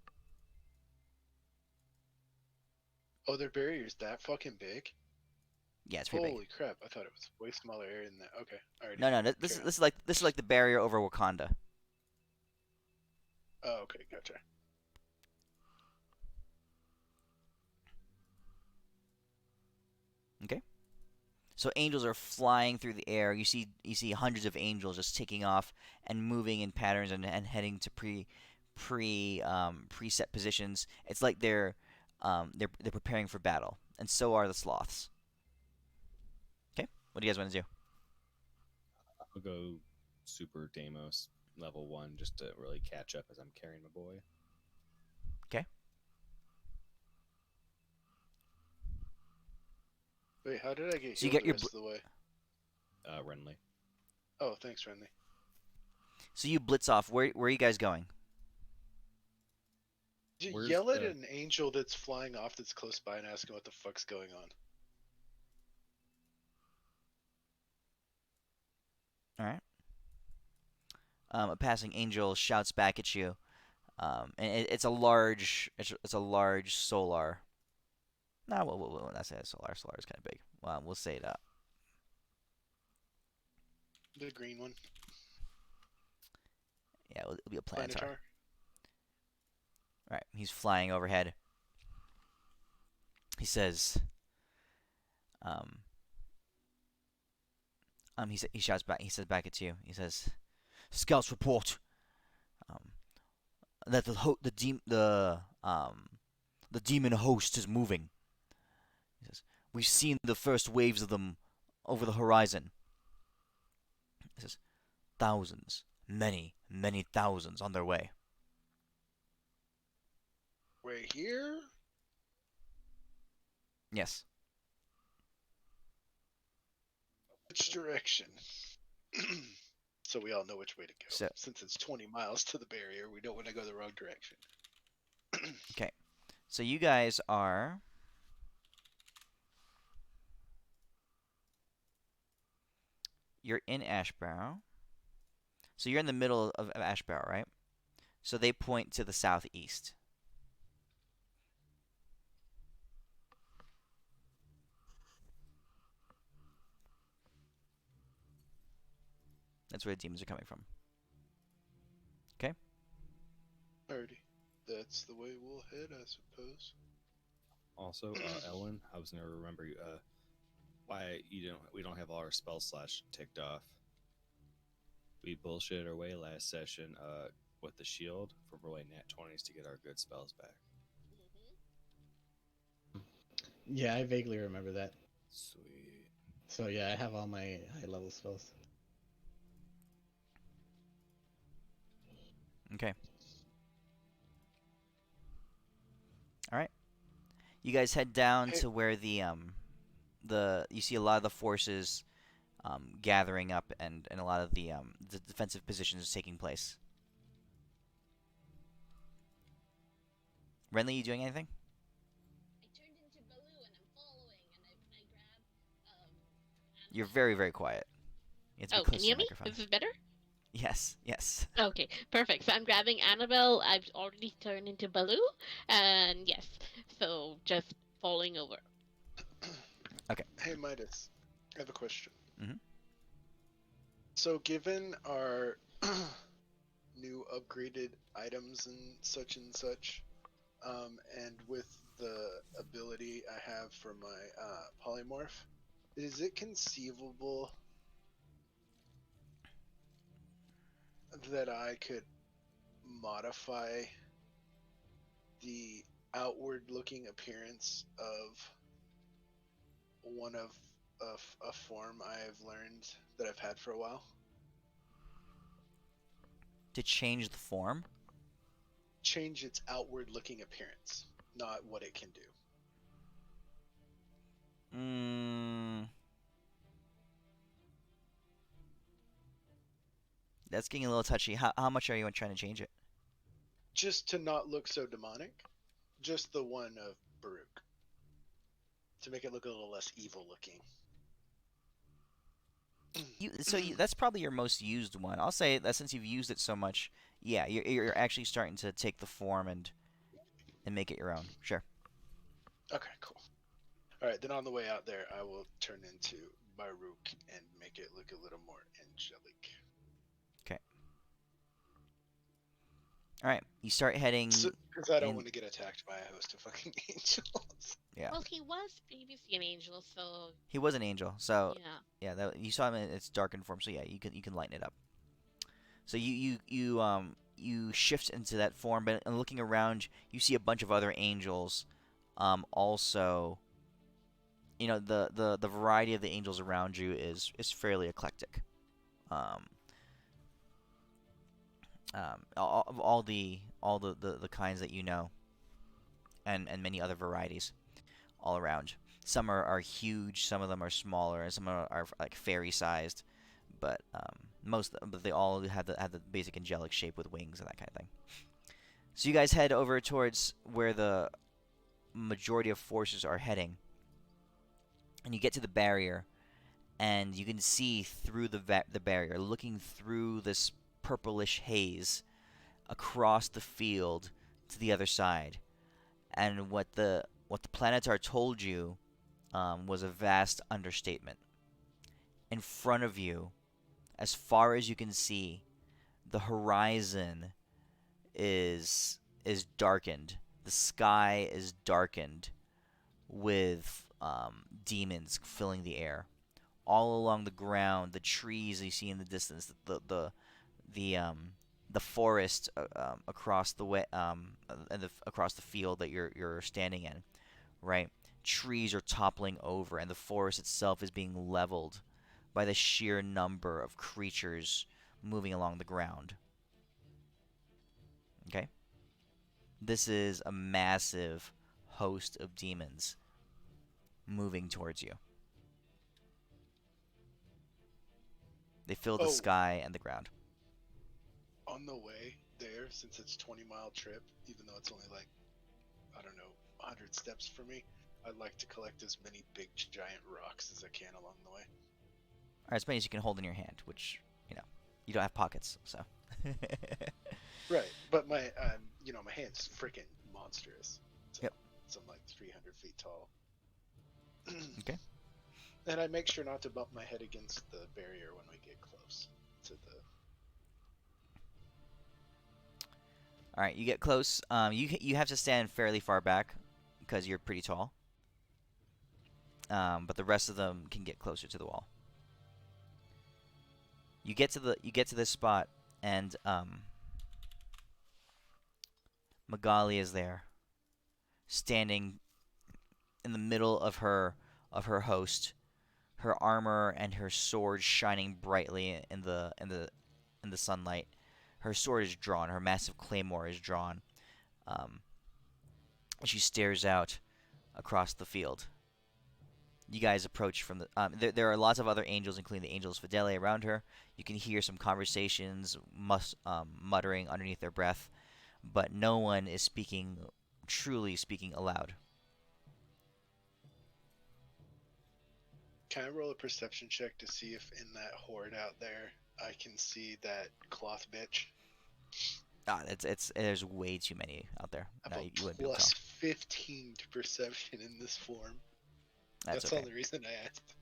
Oh, their barrier's that fucking big? Yeah, it's pretty big. Holy crap! I thought it was way smaller area than that. Okay, alright. No, this Carry on. this is like the barrier over Wakanda. Oh, okay, gotcha. Okay. So angels are flying through the air. You see hundreds of angels just taking off and moving in patterns and heading to preset positions. It's like they're preparing for battle, and so are the sloths. Okay, what do you guys want to do? I'll go Super Deimos level 1 just to really catch up as I'm carrying my boy. Okay. Wait, how did I get So you healed get the your rest of the way? Renly. Oh, thanks, Renly. So you blitz off. Where are you guys going? Did you Where's yell at the- an angel that's flying off that's close by and ask him what the fuck's going on? All right. A passing angel shouts back at you, and it's a large solar. No, we'll not say solar. Solar is kind of big. We'll say it up. The green one. Yeah, it'll be a planetar. Planetar. All right, he's flying overhead. He says, he shouts back. He says back at you. He says, "Scouts report that the demon host is moving." He says, "We've seen the first waves of them over the horizon." He says, "Thousands, many thousands on their way." We're here? Yes. Which direction? So we all know which way to go. So- Since it's 20 miles to the barrier, we don't want to go the wrong direction. Okay. So you guys are. You're in Ashbarrow. So you're in the middle of Ashbarrow, right? So they point to the southeast. That's where the demons are coming from. Okay? Alrighty. That's the way we'll head, I suppose. Also, Ellen, I was gonna remember you. Why we don't have all our spell slash ticked off. We bullshit our way last session with the shield for rolling nat 20s to get our good spells back. Yeah, I vaguely remember that. Sweet. So yeah, I have all my high level spells. Okay. All right. You guys head down Hey, to where the you see a lot of the forces gathering up and a lot of the defensive positions taking place. Renly, you doing anything? I turned into Baloo and I'm following, and I grab You're Annabelle. very, very quiet. You have to be Oh, can close you to hear your me? microphone. Is this better? Yes, yes. Okay, perfect. So I'm grabbing Annabelle. I've already turned into Baloo, and yes, so just falling over. Okay. hey, Midas. I have a question. Mhm. So, given our new upgraded items and such, and with the ability I have for my polymorph, is it conceivable that I could modify the outward looking appearance of one of a form I've learned that I've had for a while? To change the form? Change its outward looking appearance, not what it can do. That's getting a little touchy. How much are you trying to change it? Just to not look so demonic, just the one of Baruch, to make it look a little less evil looking. That's probably your most used one. I'll say that since you've used it so much, yeah, you're actually starting to take the form and make it your own. Sure. Okay, cool. All right, then on the way out there, I will turn into Baruch and make it look a little more angelic. Okay. All right. You start heading Because I don't in. want to get attacked by a host of fucking angels. Yeah. Well, he was previously an angel, so He was an angel, so yeah. yeah, you saw him in its darkened form. So yeah, you can lighten it up. So you shift into that form, but and looking around, you see a bunch of other angels. Also, the variety of the angels around you is fairly eclectic. Um, all the kinds that you know, and many other varieties all around. Some are huge, some of them are smaller, and some are like fairy sized. But they all have the basic angelic shape with wings and that kind of thing. So you guys head over towards where the majority of forces are heading, and you get to the barrier, and you can see through the barrier, looking through this purplish haze across the field to the other side. And what the Planetar told you was a vast understatement. In front of you, as far as you can see, the horizon is darkened. The sky is darkened with demons filling the air. All along the ground, the trees you see in the distance, the forest across the way and across the field that you're standing in, right? Trees are toppling over, and the forest itself is being leveled by the sheer number of creatures moving along the ground. Okay? This is a massive host of demons moving towards you. They fill the Oh, sky and the ground. on the way there, since it's 20-mile trip, even though it's only like I don't know, 100 steps from me. I'd like to collect as many big giant rocks as I can along the way. Or as many as you can hold in your hand, which, you don't have pockets, so. Right, but my my hand's freaking monstrous. So, Yep. so I'm like 300 feet tall. Okay. And I make sure not to bump my head against the barrier when we get close to the. All right, you get close. You have to stand fairly far back because you're pretty tall. But the rest of them can get closer to the wall. You get to this spot, and Magali is there, standing in the middle of her host, her armor and her sword shining brightly in the sunlight. Her sword is drawn. Her massive claymore is drawn. Um, she stares out across the field. You guys approach from the. There are lots of other angels, including the angels Fidele, around her. You can hear some conversations, muttering underneath their breath, but no one is truly speaking aloud. Can I roll a perception check to see if in that horde out there I can see that cloth bitch? There's way too many out there. I No, have you a wouldn't be able to plus tell. 15 to perception in this form. That's That's okay. the only reason I asked.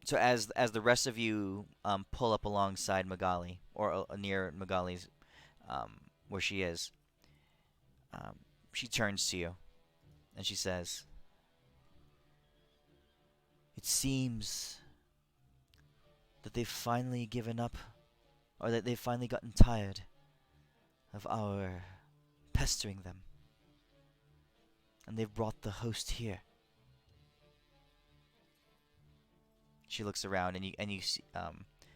So as the rest of you pull up alongside Magali or near Magali's where she is, um, she turns to you and she says, "It seems that they've finally given up, or that they've finally gotten tired of our pestering them, and they've brought the host here." She looks around and you see,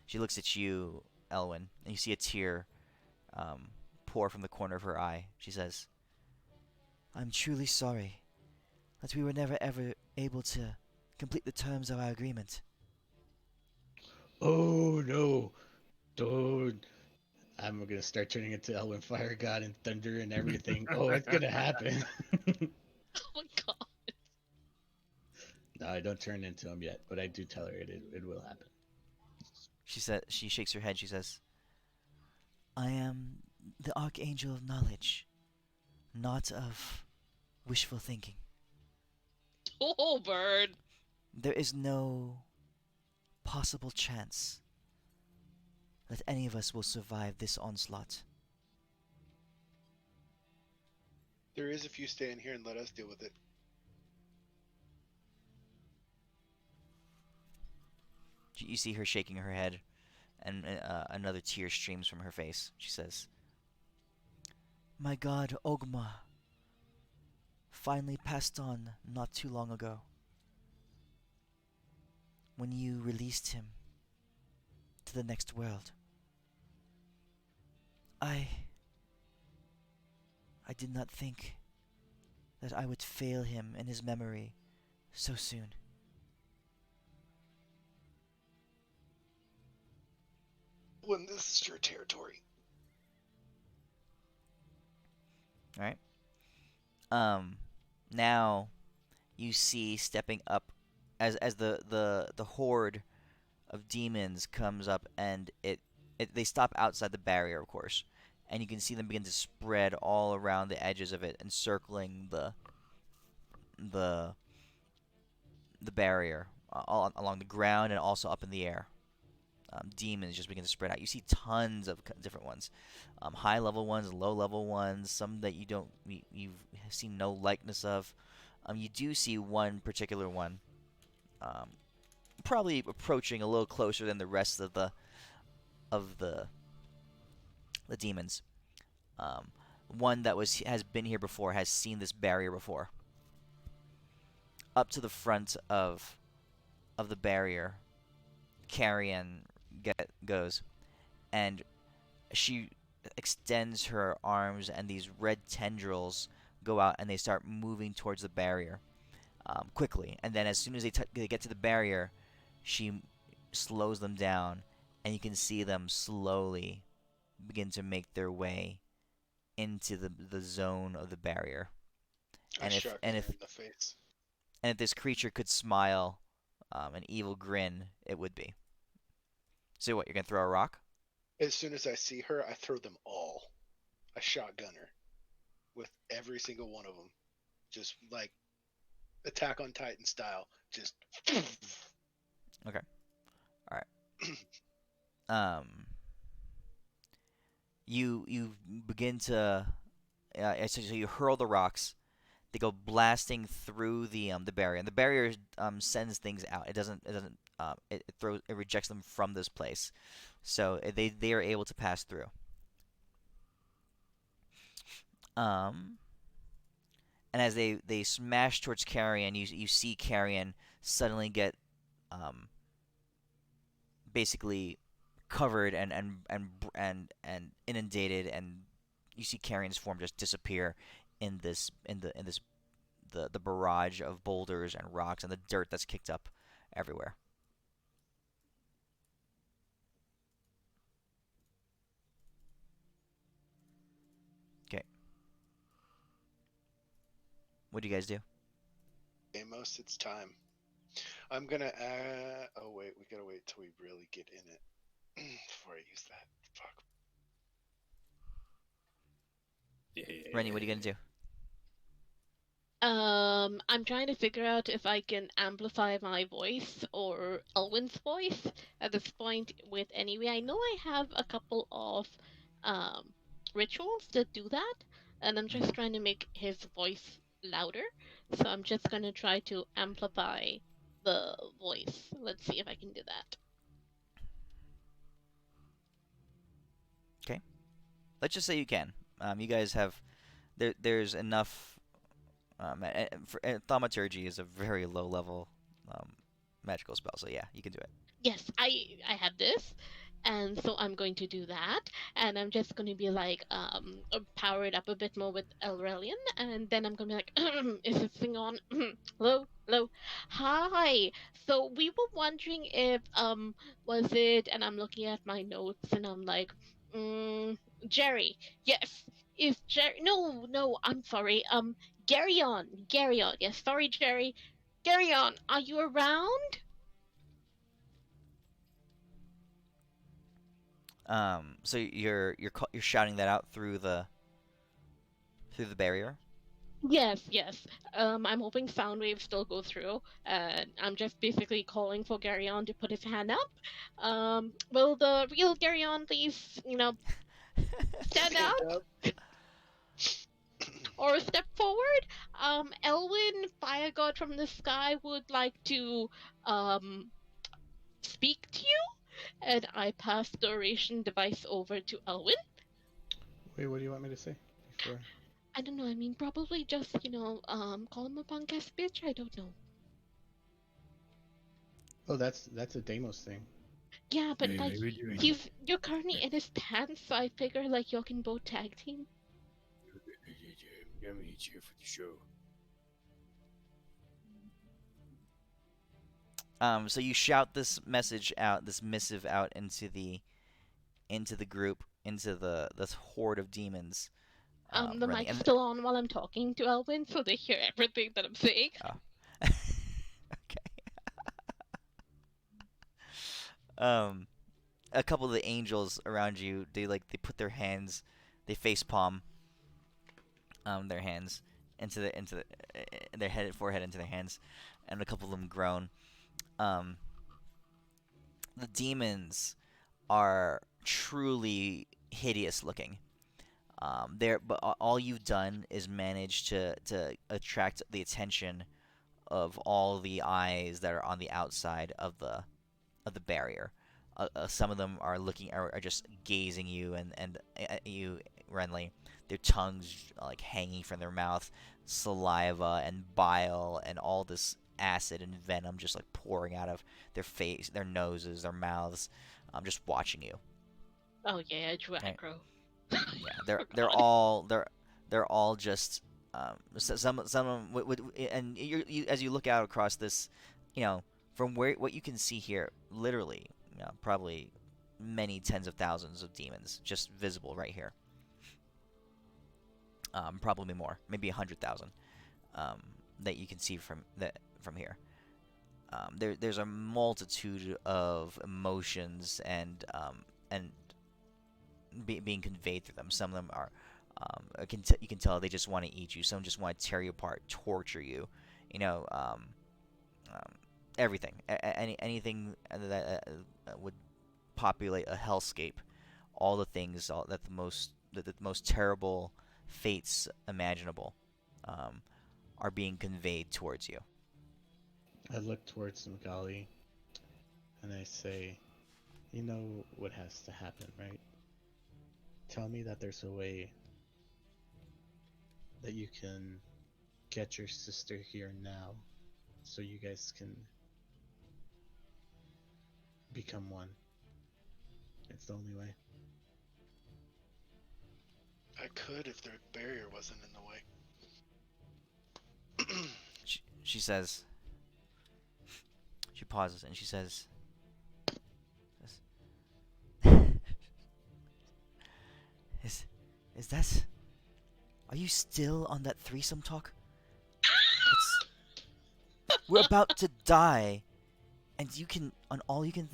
she looks at you, Elwyn, and you see a tear pour from the corner of her eye. She says, "I'm truly sorry that we were never ever able to complete the terms of our agreement." Oh no, dude! I'm gonna start turning into Elwyn Fire God and Thunder and everything. Oh, it's gonna happen. Oh my god. No, I don't turn into him yet, but I do tell her it will happen. She shakes her head. She says, "I am the Archangel of Knowledge, not of wishful thinking. Oh, bird. There is no possible chance that any of us will survive this onslaught. There is if you stay in here and let us deal with it. You see her shaking her head, and another tear streams from her face. She says, "My god, Ogma, finally passed on not too long ago. When you released him to the next world, I did not think that I would fail him in his memory so soon." When this is your territory. All right. Now you see stepping up as the horde of demons comes up, and they stop outside the barrier, of course, and you can see them begin to spread all around the edges of it, encircling the the barrier, all along the ground and also up in the air. Demons just begin to spread out. You see tons of different ones, high level ones, low level ones, some that you've seen no likeness of. You do see one particular one, um, probably approaching a little closer than the rest of of the the demons. Um, One that has been here before, has seen this barrier before. Up to the front of the barrier, Carrion goes, and she extends her arms, and these red tendrils go out, and they start moving towards the barrier quickly. And then as soon as they get to the barrier, she slows them down, and you can see them slowly begin to make their way into the zone of the barrier. I And if shot and Gunner if in the face. and if this creature could smile, an evil grin, it would be. So what? You're gonna throw a rock? As soon as I see her, I throw them all. I shot Gunner with every single one of them. Just like Attack on Titan style. Just. Okay. All right. Um. You begin to so you hurl the rocks. They go blasting through the barrier, and the barrier sends things out. It throws it rejects them from this place, so they are able to pass through. Um, and as they smash towards Carrion, you see Carrion suddenly get um basically covered and inundated, and you see Carrion's form just disappear in this the barrage of boulders and rocks and the dirt that's kicked up everywhere. Okay, what do you guys do? Amos, it's time. I'm gonna add. Oh wait, we gotta wait till we really get in it before I use that. Fuck. Rennie, what are you gonna do? I'm trying to figure out if I can amplify my voice or Elwin's voice at this point with anyway. I know I have a couple of um, rituals that do that, and I'm just Mhm. trying to make his voice louder. So I'm just gonna try to amplify the voice. Let's see if I can do that. Okay, let's just say you can. You guys have there's enough. Thaumaturgy is a very low level um, magical spell, so yeah, you can do it. Yes, I have this, and so I'm going to do that, and I'm just going to be like power it up a bit more with Elrelian, and then I'm going to be like, is this thing on? Hello, hello, hi. So we were wondering if was it, and I'm looking at my notes, and I'm like, Jerry, yes, is Jerry? No, no, I'm sorry, Geryon, yes, sorry, Jerry, Geryon, are you around? So you're shouting that out through the barrier. Yes, yes. I'm hoping sound waves still go through. I'm just basically calling for Geryon to put his hand up. Will the real Geryon please, stand Stand up up. or step forward? Elwin, Fire God from the Sky, would like to um speak to you, and I pass the oration device over to Elwin. Wait, what do you want me to say before? I don't know. I mean, probably just call him a punk ass bitch. I don't know. Oh, that's a Deimos thing. Yeah, but Hey, like maybe doing you're currently in his pants, so I figure like y'all can both tag team. I'm here for the show. So you shout this message out, this missive out into the group, into the this horde of demons. The Running mic's and still on while I'm talking to Elvin, so they hear everything that I'm saying. oh. Okay. Um, a couple of the angels around you, they put their hands, they face palm their hands into their head forehead into their hands, and a couple of them groan. Um, the demons are truly hideous looking. But all you've done is manage to attract the attention of all the eyes that are on the outside of the barrier. Some of them are are just gazing you and at you, Renly. Their tongues like hanging from their mouth, saliva and bile and all this acid and venom just like pouring out of their face, their noses, their mouths. Just watching you. Oh yeah, I drew Right? aggro. Yeah, Oh God. they're all just some of 'em and you as you look out across this, from where what you can see here, literally, probably many tens of thousands of demons just visible right here. probably more, maybe 100,000, that you can see from here. There's a multitude of emotions and being conveyed through them. Some of them are, you can tell they just want to eat you. Some just want to tear you apart, torture you. You know, everything, anything that would populate a hellscape. All the things that the most terrible fates imaginable are being conveyed towards you. I look towards Magali and I say, you know what has to happen, right? Tell me that there's a way that you can get your sister here now so you guys can become one. It's the only way. I could if their barrier wasn't in the way. She says. She pauses and she says. Is that? Are you still on that threesome talk? We're about to die, and you can on all you can.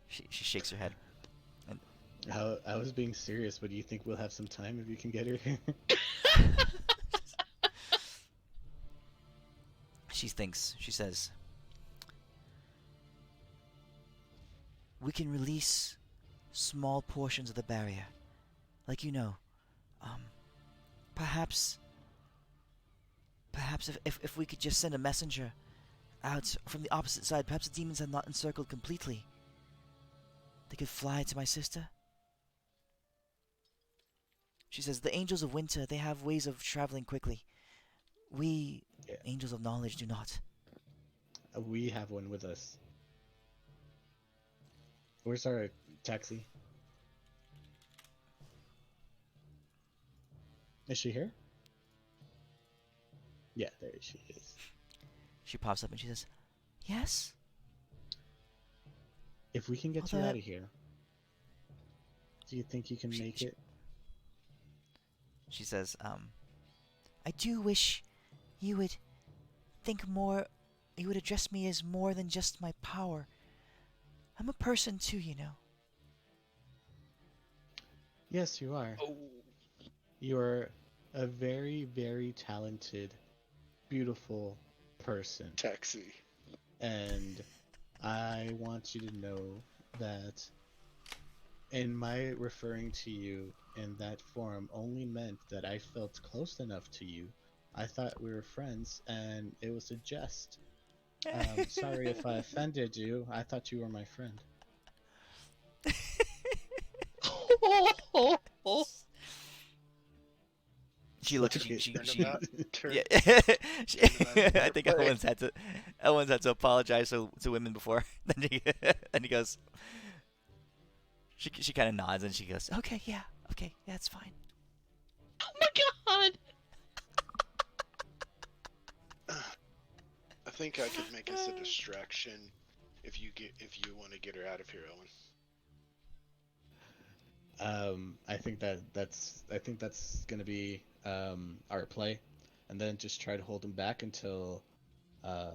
She shakes her head. And I was being serious, but do you think we'll have some time if you can get her here? she thinks. She says, "We can release small portions of the barrier, like you know. Perhaps if we could just send a messenger out from the opposite side, perhaps the demons have not encircled completely. They could fly to my sister." She says, "The angels of winter, they have ways of traveling quickly. We, angels of knowledge, do not." We have one with us. Where's our taxi? Is she here? Yeah, there she is. She pops up and she says, "Yes?" If we can get you out of here, do you think you can make it? She says, "I do wish you would think more, you would address me as more than just my power. I'm a person too, you know." Yes, you are. Oh. You are a very, very talented, beautiful person. Taxi. And I want you to know that in my referring to you in that form only meant that I felt close enough to you. I thought we were friends, and it was a jest. Sorry if I offended you. I thought you were my friend. She looks. Fuck it. Yeah. I think Elwin's had to apologize to women before. Then he goes. She kind of nods and she goes, "Okay, yeah, it's fine." Oh my god! I think I could make us a distraction if you want to get her out of here, Owen. I think that's gonna be our play, and then just try to hold him back until the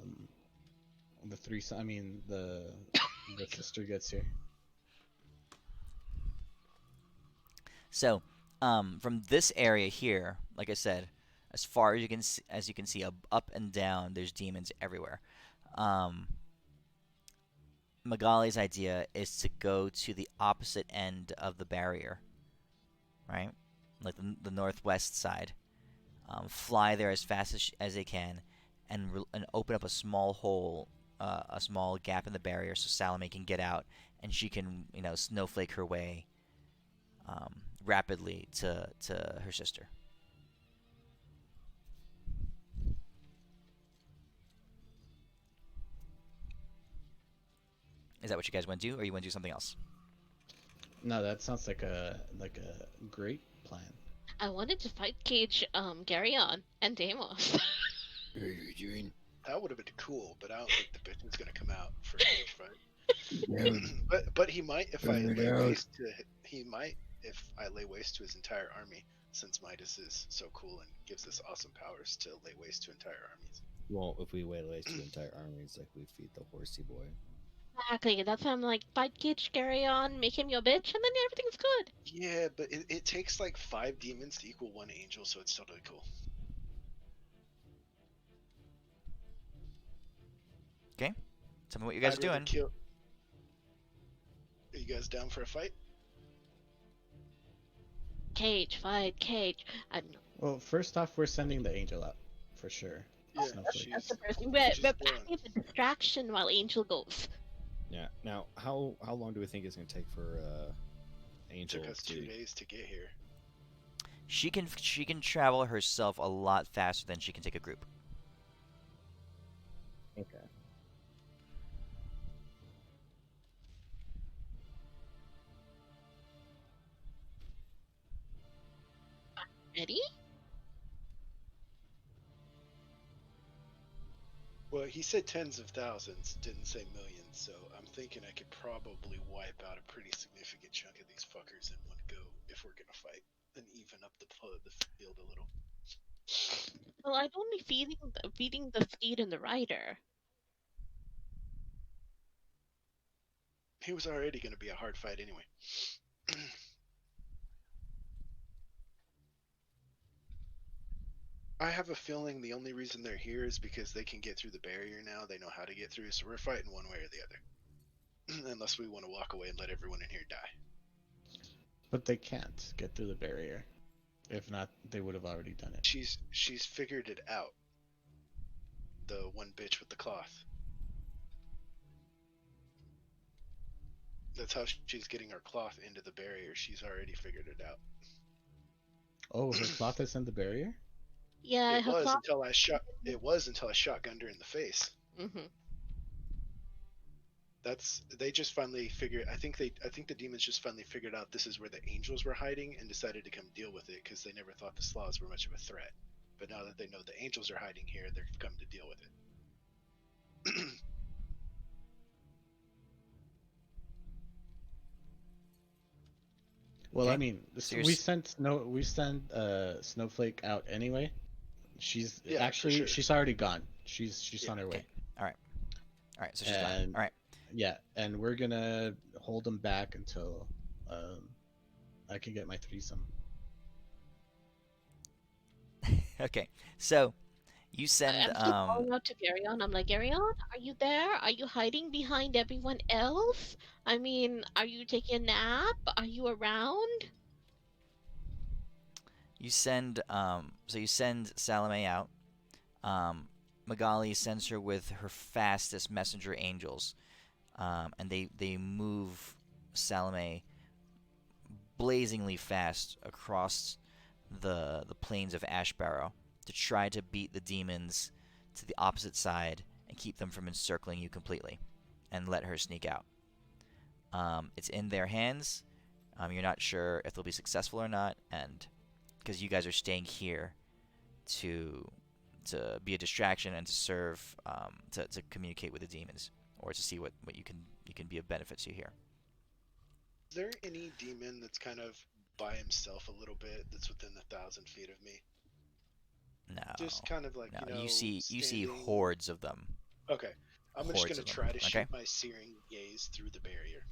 sister gets here. So, from this area here, like I said, as far as you can see, up and down, there's demons everywhere. Magali's idea is to go to the opposite end of the barrier, right? Like the northwest side. Fly there as fast as they can, and open up a small hole, a small gap in the barrier, so Salome can get out, and she can, snowflake her way rapidly to her sister. Is that what you guys want to do, or you want to do something else? No, that sounds like a great plan. I wanted to fight Cage, Geryon, and Deimos. That would have been cool, but I don't think the bitch is gonna come out for a fight. but he might if I lay waste to he might if I lay waste to his entire army, since Midas is so cool and gives us awesome powers to lay waste to entire armies. Well, if we wait waste to entire armies, like we feed the horsey boy. Exactly. That's why I'm like, fight Kitch, Geryon, make him your bitch, and then everything's good. Yeah, but it takes like 5 demons to equal 1 angel, so it's totally cool. Tell me what you guys I'd are rather doing. kill. Are you guys down for a fight? Cage, fight, Cage. I don't know. Well, first off, we're sending the angel out for sure. Yeah, Snowflake. That's the she's person. We're she's packing down. the distraction while Angel goes. Yeah. Now, how long do we think it's gonna take for Angel Took us to? 2 days to get here. She can travel herself a lot faster than she can take a group. Okay. Ready? Well, he said tens of thousands, didn't say millions, so I'm thinking I could probably wipe out a pretty significant chunk of these fuckers in one go if we're gonna fight, and even up the field a little. Well, I'd only feeding the steed and the rider. He was already gonna be a hard fight anyway. I have a feeling the only reason they're here is because they can get through the barrier now. They know how to get through, so we're fighting one way or the other. Unless we want to walk away and let everyone in here die. But they can't get through the barrier. If not, they would have already done it. She's figured it out. The one bitch with the cloth. That's how she's getting her cloth into the barrier. She's already figured it out. Oh, her cloth is in the barrier? Yeah, It her was clock. until I shotgunned her in the face. Mm-hmm. They just finally figured. I think the demons just finally figured out this is where the angels were hiding and decided to come deal with it because they never thought the Slavs were much of a threat. But now that they know the angels are hiding here, they're come to deal with it. Well, Okay. I mean, So we sent Snowflake out anyway. She's Yeah, for actually sure. she's already gone. She's Yeah. on her way. Okay. All right. So she's gone. And All right. yeah, and we're gonna hold them back until I can get my threesome. Okay. So you I'm send still calling out to Geryon. I'm like, Geryon, are you there? Are you hiding behind everyone else? I mean, are you taking a nap? Are you around? you send Salome out. Magali sends her with her fastest messenger angels, and they move Salome blazingly fast across the plains of Ashbarrow to try to beat the demons to the opposite side and keep them from encircling you completely, and let her sneak out. It's in their hands. You're not sure if they'll be successful or not, and because you guys are staying here to be a distraction and to serve to communicate with the demons or to see what you can be of benefit to here. Is there any demon that's kind of by himself a little bit that's within 1,000 feet of me? No. Just kind of like, No. you know, You see standing... hordes of them. Okay. I'm just Hordes going of to them, try to shoot okay? my searing gaze through the barrier.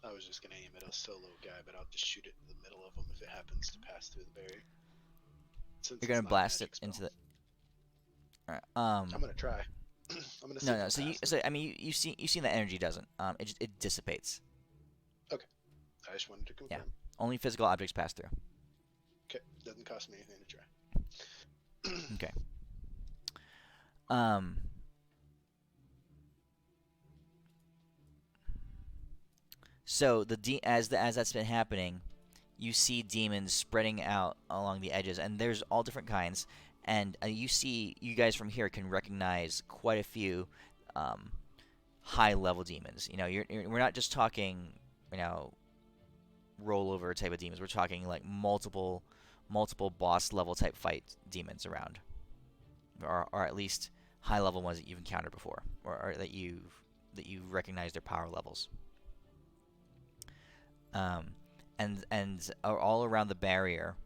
I was just going to aim at a solo guy, but I'll just shoot it in the middle of them if it happens to pass through the barrier. Since You're gonna it's not a blast it magic into spell. the. All right. I'm going to try. I'm going to see No. if So it'll pass through. I mean you see that energy doesn't. It dissipates. I just wanted to confirm. Only physical objects pass through. Okay. Doesn't cost me anything to try. Okay. So as that's been happening, you see demons spreading out along the edges, and there's all different kinds. And you guys from here can recognize quite a few high level demons. We're not just talking, rollover type of demons. We're talking like multiple boss level type fight demons around, or at least high level ones that you've encountered before, or that you recognize their power levels. and all around the barrier,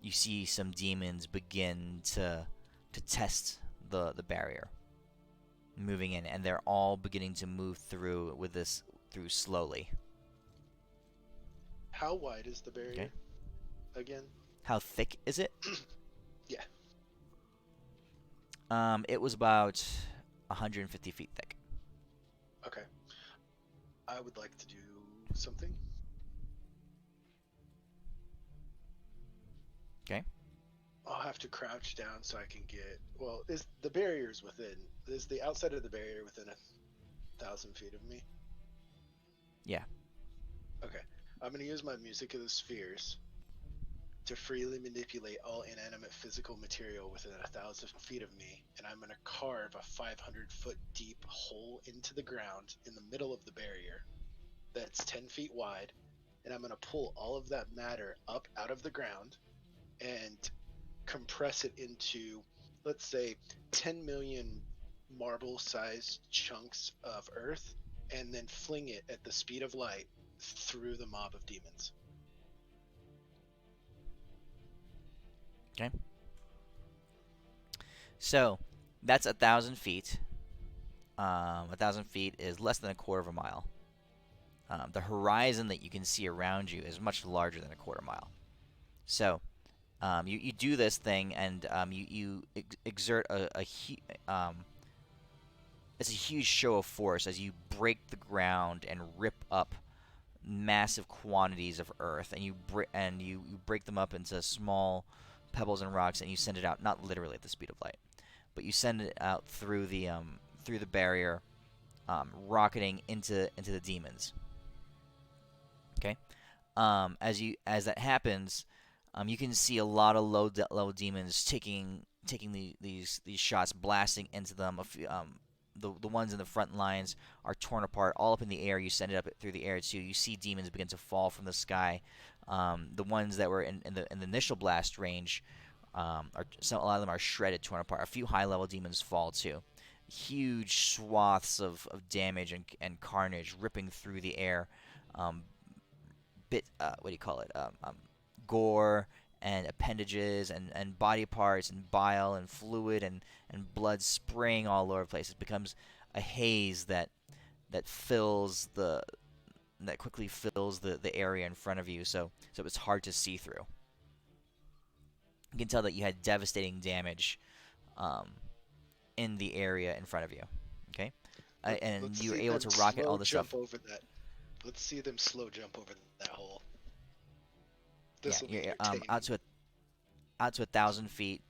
you see some demons begin to test the barrier, moving in, and they're all beginning to move through through slowly. How wide is the barrier? Okay. Again? How thick is it? Yeah. It was about 150 feet thick. Okay. I would like to do something. Okay. I'll have to crouch down so I can get. Well, is the barrier's within? Is the outside of the barrier within 1,000 feet of me? Yeah. Okay. I'm going to use my Music of the Spheres to freely manipulate all inanimate physical material within 1,000 feet of me, and I'm going to carve a 500-foot deep hole into the ground in the middle of the barrier that's 10 feet wide, and I'm going to pull all of that matter up out of the ground and compress it into, let's say, 10 million marble-sized chunks of earth, and then fling it at the speed of light through the mob of demons. Okay. So that's 1,000 feet. 1,000 feet is less than a quarter of a mile. The horizon that you can see around you is much larger than a quarter mile. So you do this thing, and you exert it's a huge show of force as you break the ground and rip up massive quantities of earth, and you break them up into small pebbles and rocks, and you send it out, not literally at the speed of light, but you send it out through the barrier, rocketing into the demons. Okay. As that happens, you can see a lot of low demons taking these shots, blasting into them. The ones in the front lines are torn apart, all up in the air. You send it up through the air too. You see demons begin to fall from the sky. The ones that were in the initial blast range, a lot of them are shredded, torn apart. A few high level demons fall too. Huge swaths of damage and carnage ripping through the air. What do you call it? Gore and appendages and body parts and bile and fluid and blood spraying all over the place. It becomes a haze that quickly fills the area in front of you, so it's hard to see through. You can tell that you had devastating damage in the area in front of you. Okay, and you were able to rocket all this stuff. Over that. Let's see them slow jump over that hole. This will be out to 1,000 feet.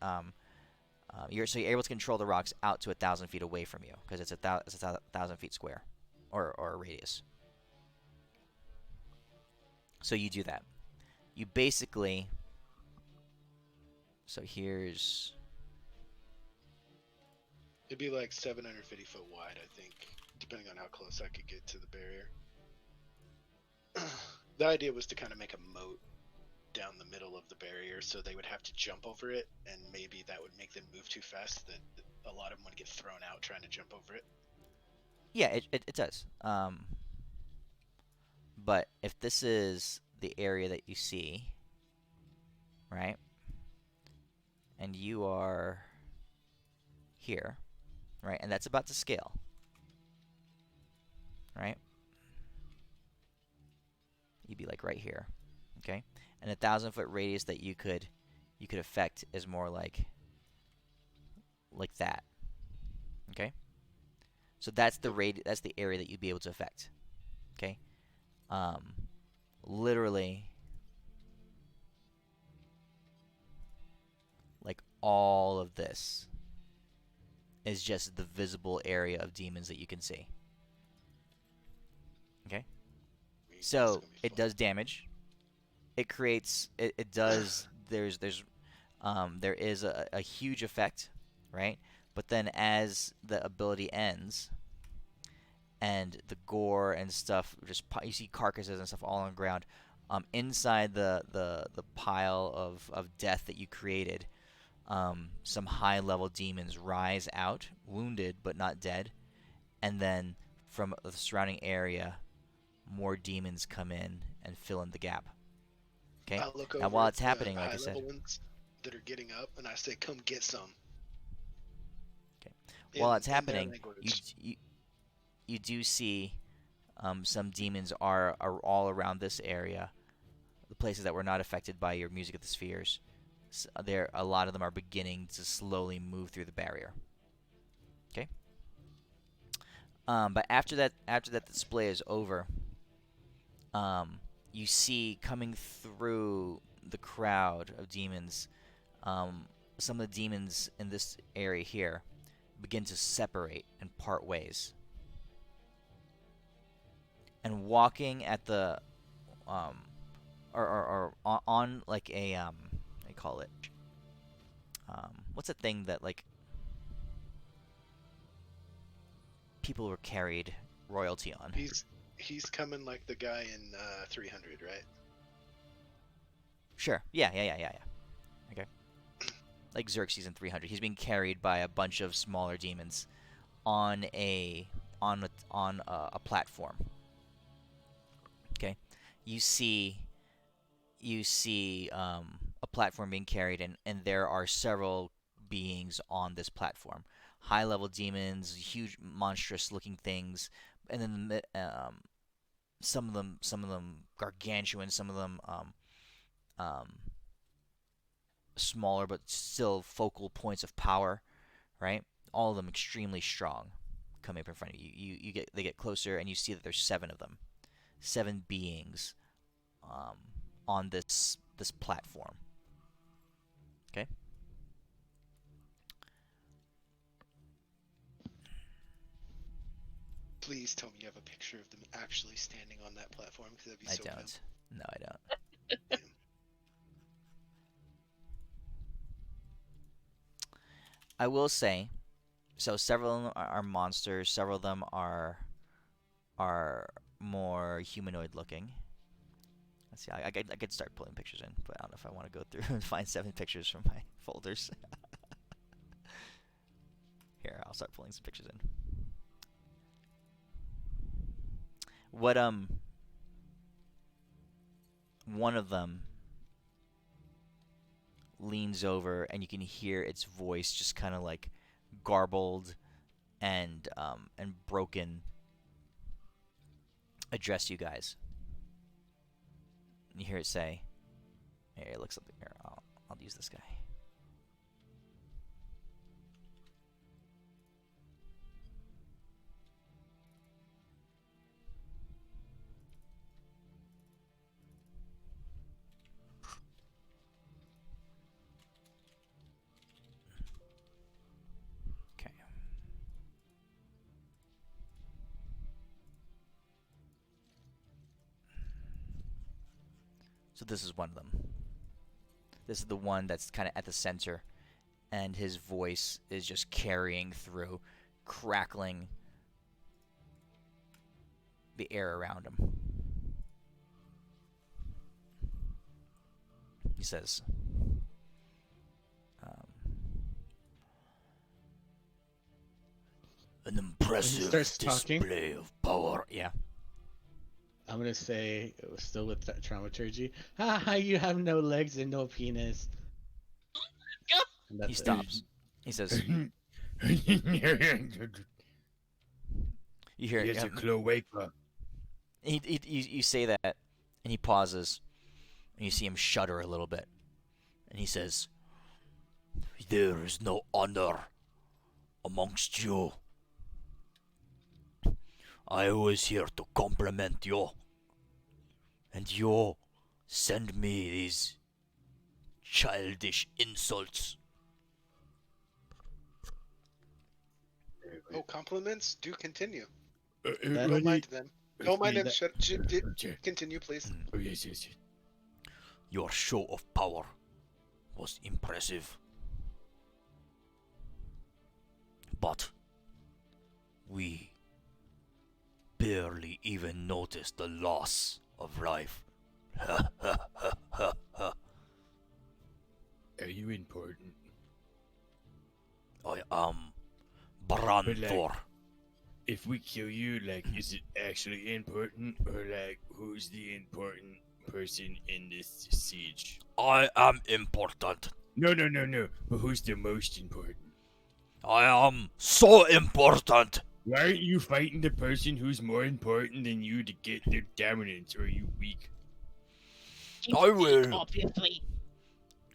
You're able to control the rocks out to 1,000 feet away from you because it's 1,000 feet square, or a radius. So you do that. You basically. So here's. It'd be like 750 foot wide, I think, depending on how close I could get to the barrier. The idea was to kind of make a moat down the middle of the barrier, so they would have to jump over it, and maybe that would make them move too fast that a lot of them would get thrown out trying to jump over it. Yeah, it does. But if this is the area that you see, right, and you are here, right, and that's about to scale, right, you'd be like right here, okay, and 1,000 foot radius that you could affect is more like that, okay. So that's that's the area that you'd be able to affect, okay. Literally, like all of this is just the visible area of demons that you can see. Okay. So it does damage. It creates. It does. There is a huge effect, right? But then as the ability ends, and the gore and stuff, you see carcasses and stuff all on the ground. Inside the pile of death that you created, some high level demons rise out, wounded but not dead, and then from the surrounding area, more demons come in and fill in the gap. Okay. I look Now over while at it's the happening, like high I said, level ones that are getting up, and I say, "Come get some." okay, while it's In their happening, language. you do see some demons are all around this area. The places that were not affected by your music of the spheres, there a lot of them are beginning to slowly move through the barrier. Okay. But after that display is over, you see coming through the crowd of demons, some of the demons in this area here begin to separate and part ways. And walking at the, or on like a, what do you call it? What's a thing that like people were carried royalty on? He's coming like the guy in 300, right? Sure. Yeah. Okay. Like Xerxes in 300, he's being carried by a bunch of smaller demons on a platform. Okay. You see a platform being carried, and there are several beings on this platform. High level demons, huge monstrous looking things, and then some of them gargantuan, some of them um, smaller but still focal points of power, right? All of them extremely strong, coming up in front of you. They get closer, and you see that there's 7 of them, 7 beings on this platform. Okay. Please tell me you have a picture of them actually standing on that platform, because that'd be I so don't. fun. No, I don't. Damn. I will say, so several of them are monsters. Several of them are more humanoid looking. Let's see. I could start pulling pictures in, but I don't know if I want to go through and find 7 pictures from my folders. Here, I'll start pulling some pictures in. What one of them leans over, and you can hear its voice just kind of like garbled and broken address you guys. You hear it say, "Here, it looks something here. I'll use this guy." Okay. So this is one of them. This is the one that's kind of at the center, and his voice is just carrying through, crackling the air around him. He says, "An impressive starts talking? display of power." Yeah. I'm gonna say, still with that dramaturgy. Ha! You have no legs and no penis. And that's He it. stops. He says, "You hear It's a it?" cloaca. You say that, and he pauses, and you see him shudder a little bit, and he says, "There is no honor amongst you. I was here to compliment you, and you send me these childish insults." Oh, compliments do continue. That- Don't mind them. Don't mind them. Okay. Continue, please. Oh, yes, yes, yes. Your show of power was impressive, but we barely even noticed the loss of life. Are you important? I am Branthor. if we kill you, like, is it actually important, or like, who's the important person in this siege? I am important. No, no, no, no. But who's the most important? I am so important. Why aren't you fighting the person who's more important than you to get their dominance, or are you weak? He's I weak, will. obviously.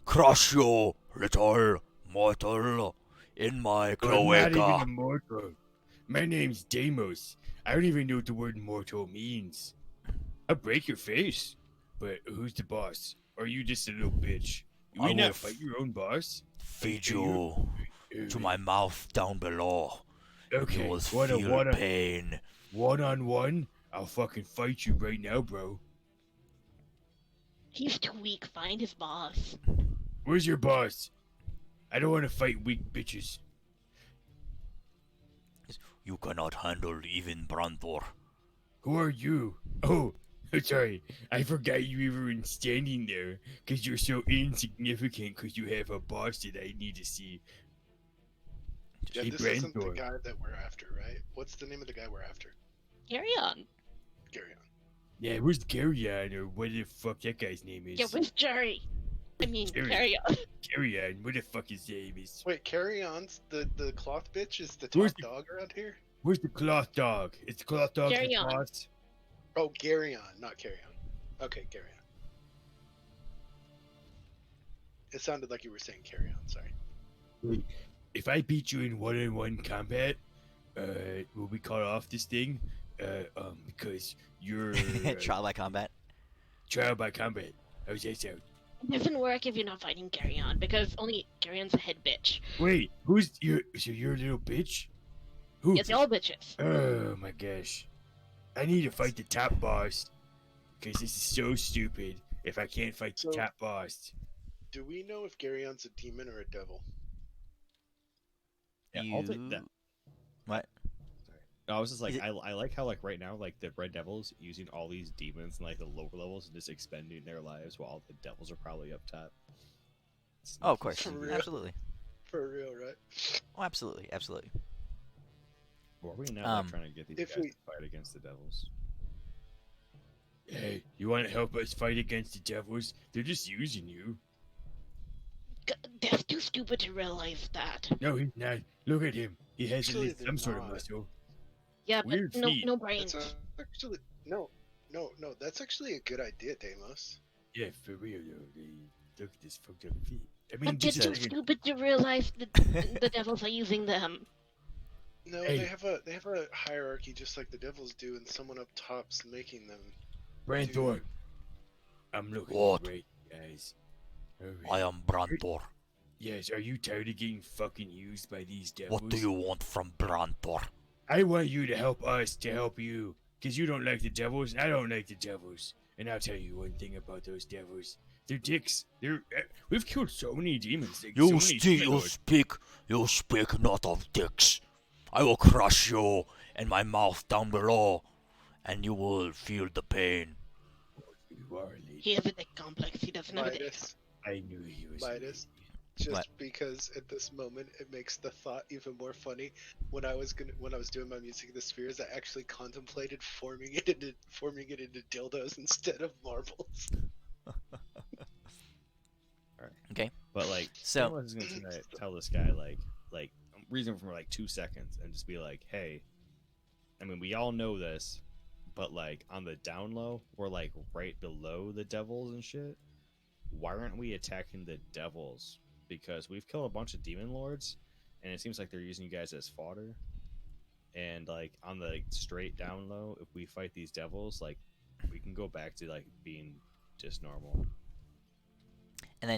Crush you, little mortal, in my Well, I'm not even cloaca. a mortal. My name's Deimos. I don't even know what the word mortal means. I'll break your face. But who's the boss? Or are you just a little bitch? You I will will not fight your own boss? Feed Are you you- to my mouth down below. You Okay, will what feel pain. one-on-one? I'll fucking fight you right now, bro. He's too weak. Find his boss. Where's your boss? I don't want to fight weak bitches. You cannot handle even Brantor. Who are you? Oh, sorry. I forgot you even standing there because you're so insignificant because you have a boss that I need to see. Yeah, Hey, this isn't the Brandor. guy that we're after, right? What's the name of the guy we're after? Geryon. Geryon. Yeah, where's Geryon or what the fuck that guy's name is? Yeah, where's Jerry? I mean, Jerry. Geryon. Geryon, what the fuck his name is? Wait, Carry On's the cloth bitch is the Where's top the- dog around here? Where's the cloth dog? It's the cloth dog the Geryon. boss? Oh, Geryon, not Carry On. Okay, Carry On. It sounded like you were saying Carry On. Sorry. If I beat you in one-on-one combat, will we cut off this thing? Because you're Trial by combat. trial by combat. How's that sound? It doesn't work if you're not fighting Geryon, because only Geryon's a head bitch. Wait, who's you? So you're a little bitch? Who? Yeah, they're all bitches. Oh my gosh. I need to fight the top boss. Because this is so stupid if I can't fight the So- top boss. Do we know if Geryon's a demon or a devil? Yeah, I'll take You- that. What? Sorry. No, I was just like, Is it- I like how like right now like the Red Devils using all these demons and like the lower levels and just expending their lives while the devils are probably up top. Oh, of course. For real? Absolutely. For real, right? Oh, absolutely. Absolutely. Or are we now Um, like, trying to get these if guys we- to fight against the devils? Hey, you want to help us fight against the devils? They're just using you. They're too stupid to realize that. No, he's not. Look at him. He has at Actually, least they're some sort of not. muscle. Yeah, Weird but no, feet. no brains. That's actually no. That's actually a good idea, Deimos. Yeah, for real though. Look at this fucked up feet. I mean, But they're just too like stupid to realize that the devils are using them. No, Hey. they have a hierarchy just like the devils do, and someone up top's making them. Brandor. I'm looking What? great, guys. Alright. I am Brantor. Yes, are you tired of getting fucking used by these devils? What do you want from Brantor? I want you to help us to help you. Because you don't like the devils, and I don't like the devils. And I'll tell you one thing about those devils. They're dicks. We've killed so many demons. Like, so You many still demon lords. you speak not of dicks. I will crush you in my mouth down below, and you will feel the pain. You are a lady. He has a dick complex. He doesn't have a dick. Midas, I knew he was a Midas. lady. Just What? because at this moment it makes the thought even more funny. When I was doing my music of the spheres, I actually contemplated forming it into dildos instead of marbles. But like, So- someone's gonna tell this guy like reason for like 2 seconds and just be like, hey, I mean, we all know this, but like on the down low, we're like right below the devils and shit. Why aren't we attacking the devils? Because we've killed a bunch of demon lords, and it seems like they're using you guys as fodder. And like on the straight down low, if we fight these devils, like we can go back to like being just normal. And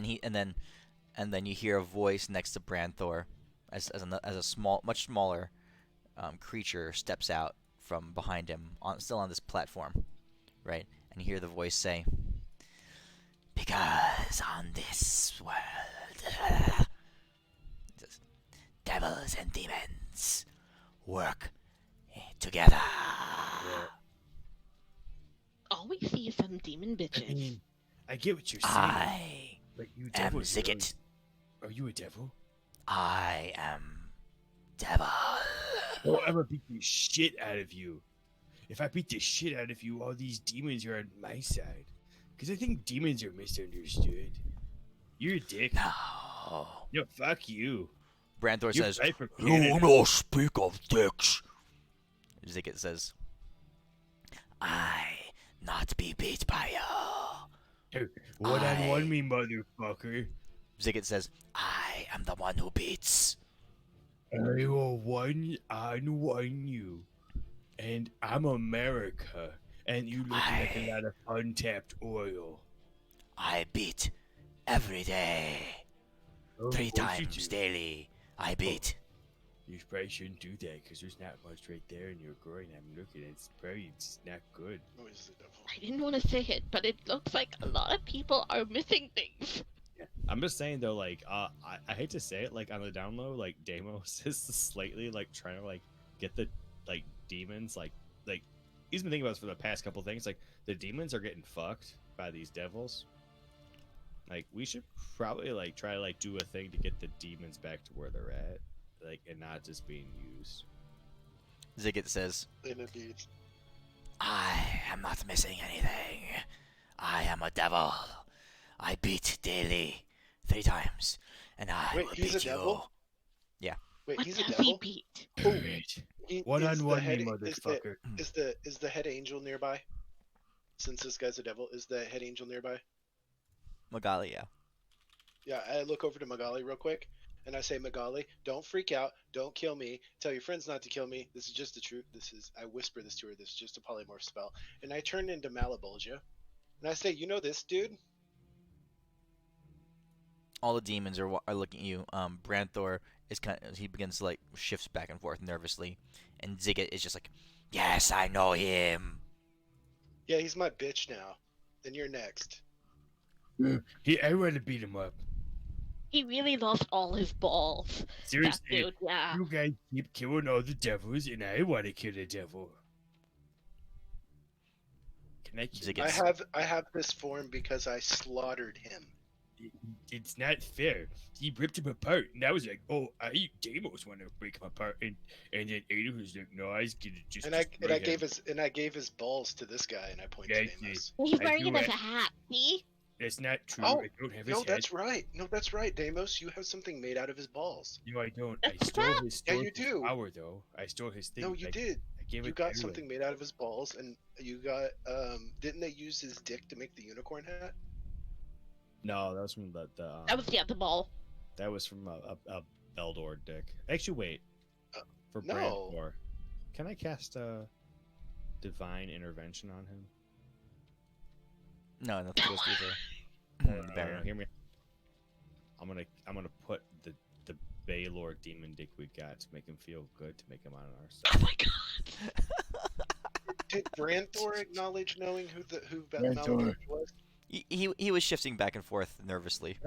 then you hear a voice next to Branthor, as a small, much smaller creature steps out from behind him, still on this platform, right? And you hear the voice say, "Because on this world, devils and demons work together." All we see is some demon I bitches. mean, I get what you're saying. I But you am devils, Ziggit. Are you a devil? I am devil. Oh, I'm gonna beat the shit out of you. If I beat the shit out of you, all these demons are on my side. Because I think demons are misunderstood. You're a dick. No. No, fuck you. Branthor You're says, right from "You Canada. no speak of dicks." Ziggit says, "I not be beat by you." One-on-one me, motherfucker. Ziggit says, "I am the one who beats." I will one-on-one you. And I'm America. And you look like a lot of untapped oil. I beat every day. Of 3 course you times do. daily. I beat. You probably shouldn't do that because there's not much right there in your groin. I'm looking. It's not good. Who is the devil? I didn't want to say it, but it looks like a lot of people are missing things. I'm just saying though, like, I hate to say it, like on the down low, like Deimos is slightly like trying to like get the like demons, like he's been thinking about this for the past couple things. Like the demons are getting fucked by these devils. Like we should probably like try to like do a thing to get the demons back to where they're at, like, and not just being used. Ziggit says, In a beat. I am not missing anything. I am a devil. I beat daily 3 times, and I Wait, will he's beat a you. devil? Wait, What he's a does he devil? beat? Alright. He- One-on-one me, is the motherfucker. Is the head angel nearby? Since this guy's a devil, is the head angel nearby? Magali, yeah. Yeah, I look over to Magali real quick, and I say, Magali, don't freak out, don't kill me, tell your friends not to kill me. This is just the truth. I whisper this to her. This is just a polymorph spell, and I turn into Malabulgia, and I say, you know this dude? All the demons are looking at you. Branthor is he begins to like shifts back and forth nervously, and Ziggit is just like, yes, I know him. Yeah, he's my bitch now. Then you're next. I want to beat him up. He really lost all his balls. That Seriously, dude, yeah. you guys keep killing all the devils, and I want to kill a devil. Can I kill Ziggit. I have this form because I slaughtered him. It's not fair. He ripped him apart, and I was like, "Oh, Deimos want to break him apart," and then Ada was like, "No, I was gonna just." And I destroy him." gave his balls to this guy, and I pointed Yeah, to I see. Deimos. He's I wearing do it as it. a hat. See? That's not true. Oh, I don't have his No, head. that's right. No, that's right, Deimos. You have something made out of his balls. No, I don't. I That's stole not- his Yeah, you story do. power, though. I stole his thing. No, you I did. gave You it got to something made out of his balls, and you got didn't they use his dick to make the unicorn hat? No, that was from the That was the ball. that was from a Beldor dick. Actually, wait. For no. Branthor, can I cast a divine intervention on him? No, nothing goes through No, the no, barrier. hear me. I'm gonna put the Baylor demon dick we got to make him feel good, to make him on our Oh side. my god. Did Branthor acknowledge knowing who Branthor. Malabulgia was? He was shifting back and forth nervously.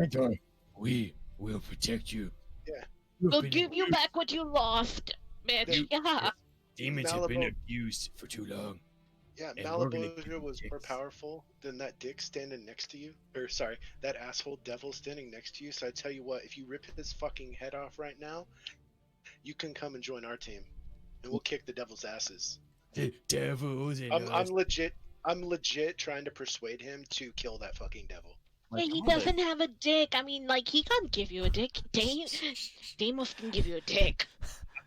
We will protect you. Yeah. We'll give you back what you lost, bitch. You- Yeah. Demons have been Malabo- abused for too long. Yeah, And we're gonna Malabulgia give was you more dicks. powerful than that dick standing next to you. Or sorry, that asshole devil standing next to you. So I tell you what, if you rip his fucking head off right now, you can come and join our team, and we'll kick the devil's asses. The devils and I'm legit trying to persuade him to kill that fucking devil. Yeah, he doesn't have a dick. I mean, like, he can't give you a dick. Deimos can give you a dick.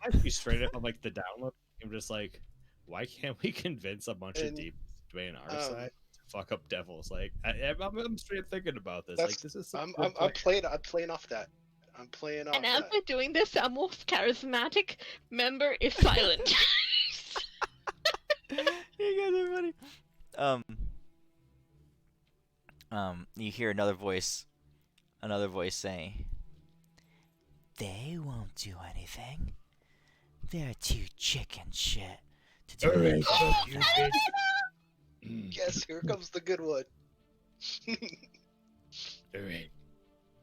I'm actually straight up on like the download. I'm just like, why can't we convince a bunch of And, demons to be on our um, side to fuck up devils? Like, I'm straight up thinking about this. Like, That's- this is some I'm good I'm plan. playing off that. I'm playing off And as that. we're doing this, our most charismatic member is silent. You guys are funny. You hear another voice say, "They won't do anything. They're too chicken shit to do Alright, anything." fuck you, bitch. Yes, here comes the good one. Alright.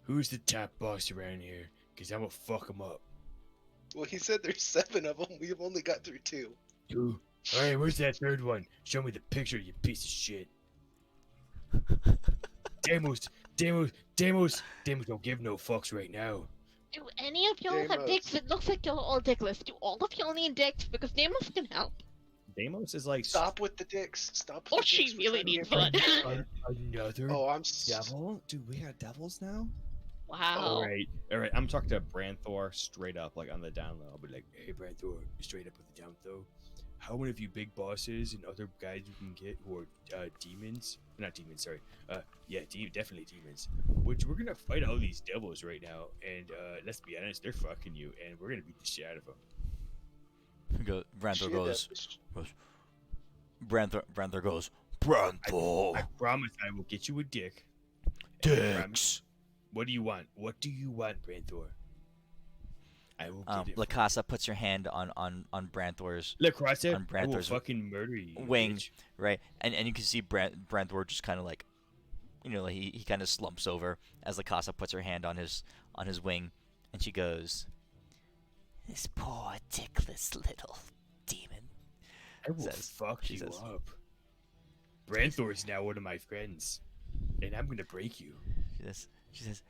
Who's the top boss around here? Because I'm gonna fuck him up. Well, he said there's 7 of them. We've only got through 2. Two. Alright, where's that third one? Show me the picture, you piece of shit. Deimos don't give no fucks right now. Do any of y'all have dicks? It looks like y'all all dickless. Do all of y'all need dicks? Because Deimos can help. Deimos is like Stop with the dicks. Stop. With Oh, the she dicks. We're really trying to needs get one. right. Another Oh, devil? Dude, we got devils now? Wow. all right. I'm talking to Branthor straight up, like on the down low. I'll be like, hey, Branthor, straight up with the down though. How many of you big bosses and other guys you can get who are demons? Not demons, sorry. Yeah, definitely demons. Which we're gonna fight all these devils right now, and let's be honest, they're fucking you, and we're gonna beat the shit out of them. Branthor Shit, goes. that- Branthor goes. Branthor. I promise I will get you a dick. Dicks. What do you want? What do you want, Branthor? I will get it. Lakasa puts her hand on Branthor's Lacrosse, on I will Branthor's fucking murder you. wing, bitch. right? And you can see Branthor just kind of like, like he kind of slumps over as Lakasa puts her hand on his wing, and she goes, "This poor dickless little demon." I will fuck you up. Branthor is now one of my friends, and I'm gonna break you. She says,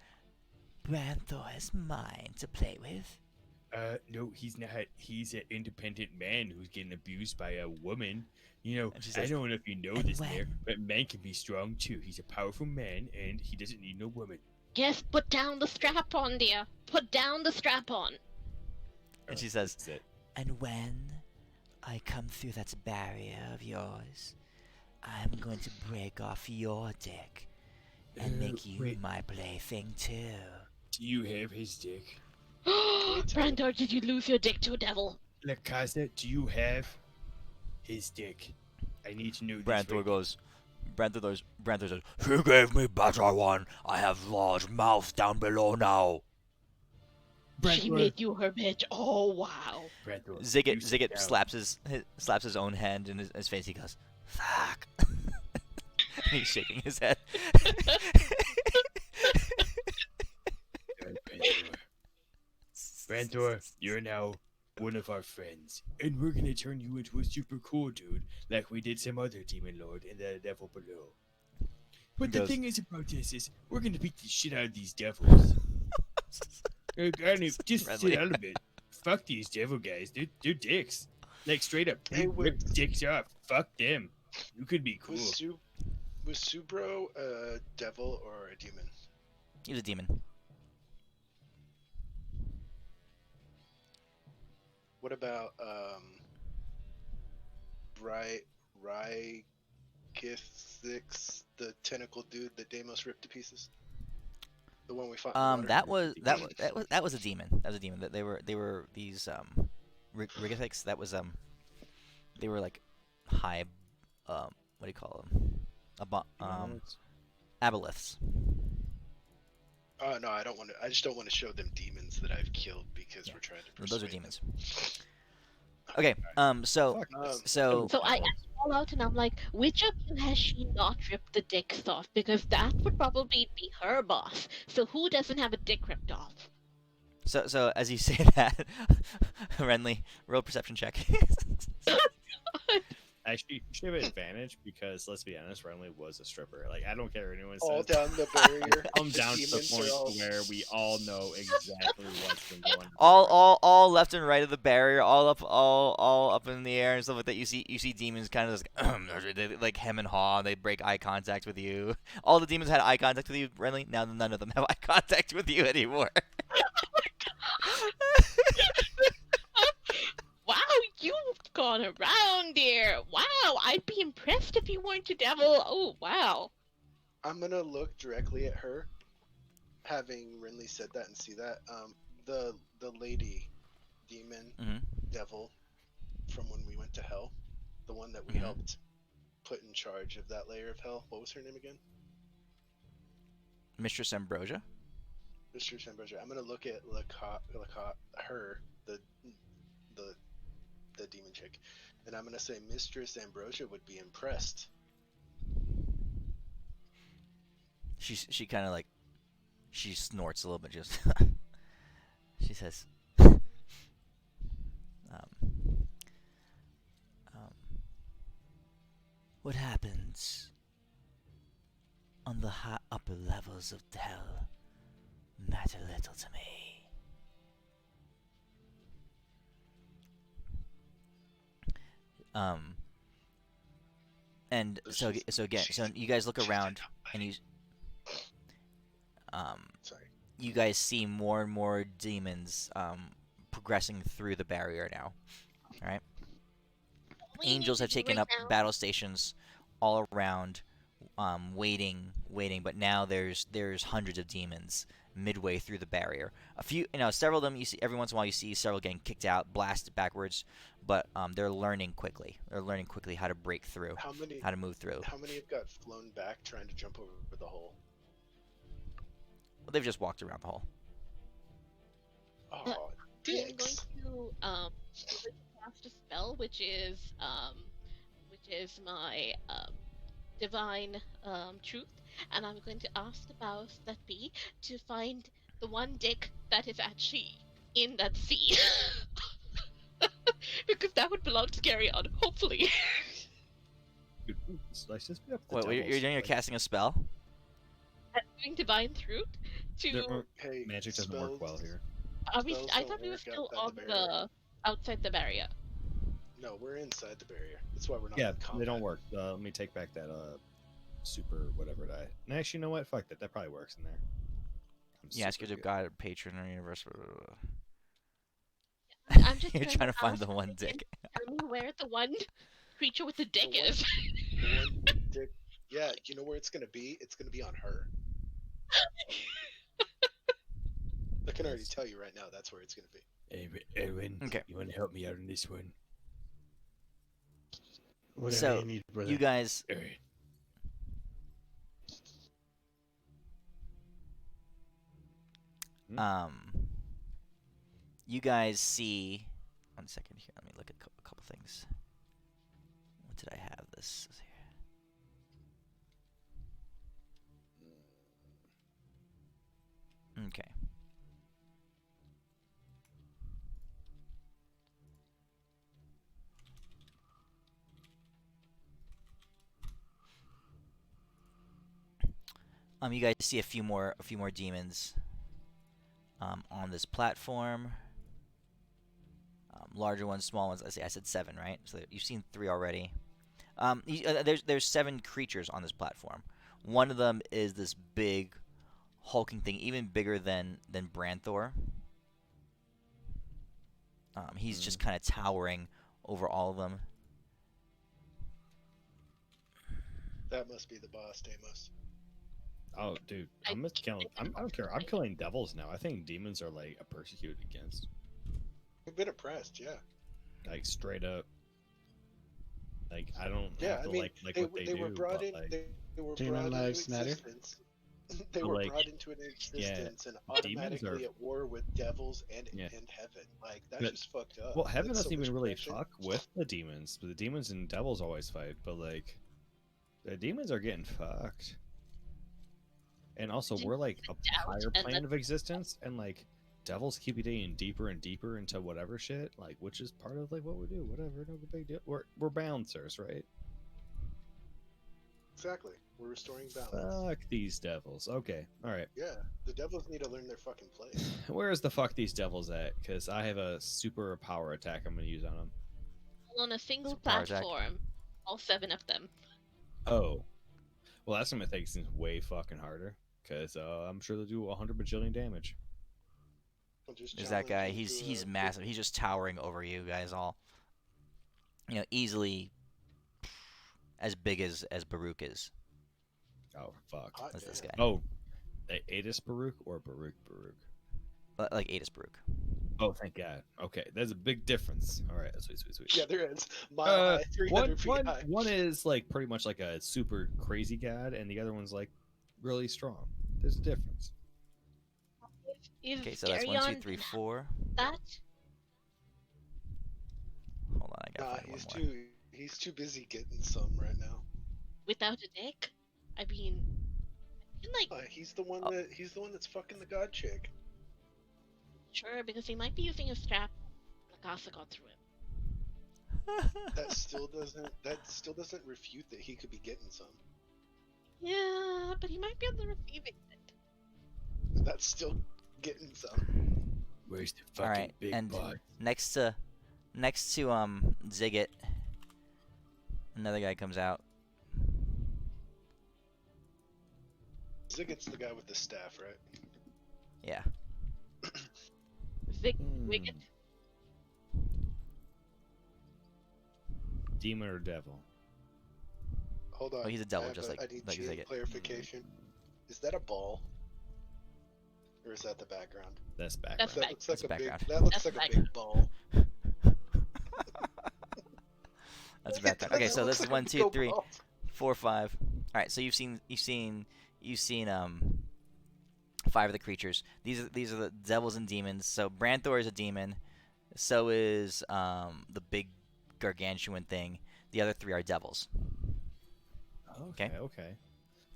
"Branthor is mine to play with." No, he's not. He's an independent man who's getting abused by a woman. You know, Says, I don't know if you know "And this, when?" there, but man can be strong too. He's a powerful man, and he doesn't need no woman. Yes, put down the strap on, dear. Put down the strap on. And she says, That's it. "And when I come through that barrier of yours, I'm going to break off your dick and make you wait. my plaything too." Do you have his dick? Brandor, did you lose your dick to a devil? La Casa, do you have his dick? I need to know this. Branthor says, "He gave me better one. I have large mouth down below now." She made you her bitch. Oh, wow. Branthor, Ziggit slaps his own hand in his face. He goes, "Fuck." He's shaking his head. Branthor, you're now one of our friends, and we're gonna turn you into a super cool dude, like we did some other demon lord in the level below. But the thing is about this is, we're gonna beat the shit out of these devils. Just sit out of it. Fuck these devil guys. They're dicks. Like straight up, they rip dicks off. Fuck them. You could be cool. Was Subro a devil or a demon? He was a demon. What about Rykithix, the tentacle dude that Deimos ripped to pieces? The one we fought. In the That water? was a demon. That was a demon. That they were these Rigothics. That was they were like high what do you call them? Aboliths. No, I don't want to. I just don't want to show them demons that I've killed because we're trying to. Those are persuade demons. them. Okay. So So I call out and I'm like, which of you has she not ripped the dicks off? Because that would probably be her boss. So who doesn't have a dick ripped off? So as you say that, Renly, roll perception check. Actually, you should have an advantage because let's be honest, Renly was a stripper. Like I don't care what anyone All says. down the barrier. I'm down to the Demons are point all- where we all know exactly what's been going on. all left and right of the barrier, all up in the air and stuff like that. You see demons kind of just, they, like hem and haw. They break eye contact with you. All the demons had eye contact with you, Renly. Now none of them have eye contact with you anymore. Wow, you've gone around, dear. Wow, I'd be impressed if you weren't a devil. Oh, wow. I'm gonna look directly at her, having Renly said that and see that. The lady, demon, devil, from when we went to hell, the one that we helped put in charge of that layer of hell. What was her name again? Mistress Ambrosia. Mistress Ambrosia. I'm gonna look at her, the demon chick, and I'm gonna say Mistress Ambrosia would be impressed. She kind of like she snorts a little bit. Just she says, "What happens on the upper levels of hell matter little to me. Um, and Those so she's- so again, so she's- you guys look she's around a and dummy. um, Sorry. you guys see more and more demons progressing through the barrier now. All right. All you need Angels to have do taken right up now. battle stations all around, waiting. But now there's hundreds of demons midway through the barrier. A few, several of them you see every once in a while. You see several getting kicked out, blasted backwards, but they're learning quickly. They're learning quickly how to break through, How many? how to move through. How many have got flown back trying to jump over the hole? Well, they've just walked around the hole. Oh, I'm going dicks! to cast a spell, which is my divine truth, and I'm going to ask the powers that be to find the one dick that is actually in that sea, because that would belong to Geryon, hopefully. Dude, slice this bit up the Wait, you're devil's, doing? You're like, casting a spell? I'm doing divine truth there to. aren't- Hey, magic doesn't work well here. Are we? spells I don't thought we were work still outside on the barrier. outside the barrier. No, we're inside the barrier. That's why we're not. Yeah, in combat. they don't work. Let me take back that super whatever die. And actually, you know what? Fuck that. That probably works in there. I'm Yeah, ask your super good. god, patron, or universe. I'm just You're going trying to find the ask one if you can dick. Tell me where the one creature with the dick one- is. The one dick. Yeah, you know where it's gonna be? It's gonna be on her. I can already tell you right now. That's where it's gonna be. Hey, Edwin, Okay. you want to help me out on this one? Whatever So, you need, brother. You guys, All right. you guys see. 1 second here. Let me look at a couple things. What did I have this here? Okay. You guys see a few more demons on this platform. Larger ones, small ones. I said 7, right? So you've seen 3 already. There's 7 creatures on this platform. One of them is this big, hulking thing, even bigger than Branthor. He's just kind of towering over all of them. That must be the boss, Deimos. Oh, dude, I I'm just killing. I don't care. I'm killing devils now. I think demons are like a persecuted against, We've been oppressed, yeah. like straight up. Like I don't Yeah, have I to mean, like what they do, were brought but in. like They were Human brought into lives matter? existence. They But, were like, brought into an existence and demons automatically are- at war with devils and Yeah. heaven. Like that's But- just fucked up. well, heaven That's so doesn't even much really oppression. fuck with the demons, but the demons and devils always fight. But like, the demons are getting fucked. And also, we're like a higher and plane then- of existence, and like devils keep getting deeper and deeper into whatever shit, like which is part of like what we do. Whatever, no big deal. We're bouncers, right? Exactly. We're restoring balance. Fuck these devils. Okay, all right. Yeah, the devils need to learn their fucking place. Where is the fuck these devils at? Because I have a super power attack I'm gonna use on them. On a single It's a power attack. platform, all 7 of them. Oh, well, that's gonna make things way fucking harder. Because I'm sure they'll do 100 bajillion damage. I'll just There's that guy. challenge you to, He's massive. He's just towering over you guys all. Easily as big as Baruch is. Oh fuck. hot That's this damn. guy. Oh, Adis Baruch or Baruch? Like Adis Baruch. Oh, thank God. Okay, there's a big difference. All right, sweet. Yeah, there is. Mile high, 300 feet high. One is like pretty much like a super crazy god, and the other one's like really strong. There's a difference. Is Okay, so that's 1, 2, Geryon 3, 4. that? Hold on, I gotta Nah, find one he's more. he's too busy getting some right now. Without a dick? I mean, like, He's the one Oh. that's fucking the god chick. sure, because he might be using a strap. Lakasa got through it. That still doesn't refute that he could be getting some. Yeah, but he might be on the receiving end. That's still getting some. Where's the fucking Alright, big and boss? next to Ziggit, Another guy comes out. Zigget's the guy with the staff, right? Yeah. Wicked. Demon or devil? Hold on. Oh, he's a devil, I have just a- like I need Ziggett. clarification. Is that a ball? Or is that the background? That's That's background. That looks like That's a background. big. That looks That's like a big ball. That's It background. Okay, does so look this is like a 1, big 2, old 3, ball. 4, 5. All right, so you've seen 5 of the creatures. These are the devils and demons. So Branthor is a demon. So is the big gargantuan thing. The other 3 are devils. Okay.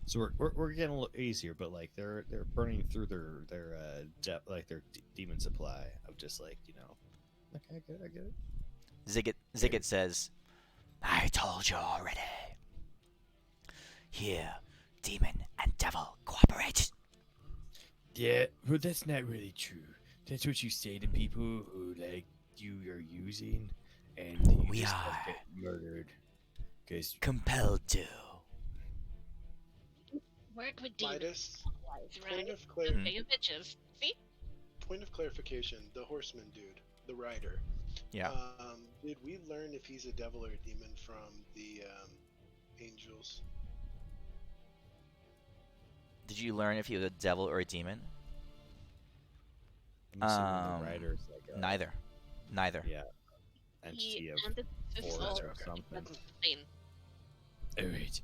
So we're getting a little easier, but like they're burning through their demon supply of just like Okay, I get it. Ziggett says, "I told you already. Here, demon and devil cooperate." Yeah, but that's not really true. That's what you say to people who like you are using, and you We just are get murdered. Because compelled to. Work with demons, Midas, right? Mhm. Big bitches. See? point of clarification. The horseman dude, the rider. Yeah. Did we learn if he's a devil or a demon from the angels? Did you learn if he was a devil or a demon? I'm assuming the rider's like Neither. Yeah. Entity of And the forest soul. or something. That's insane. alright,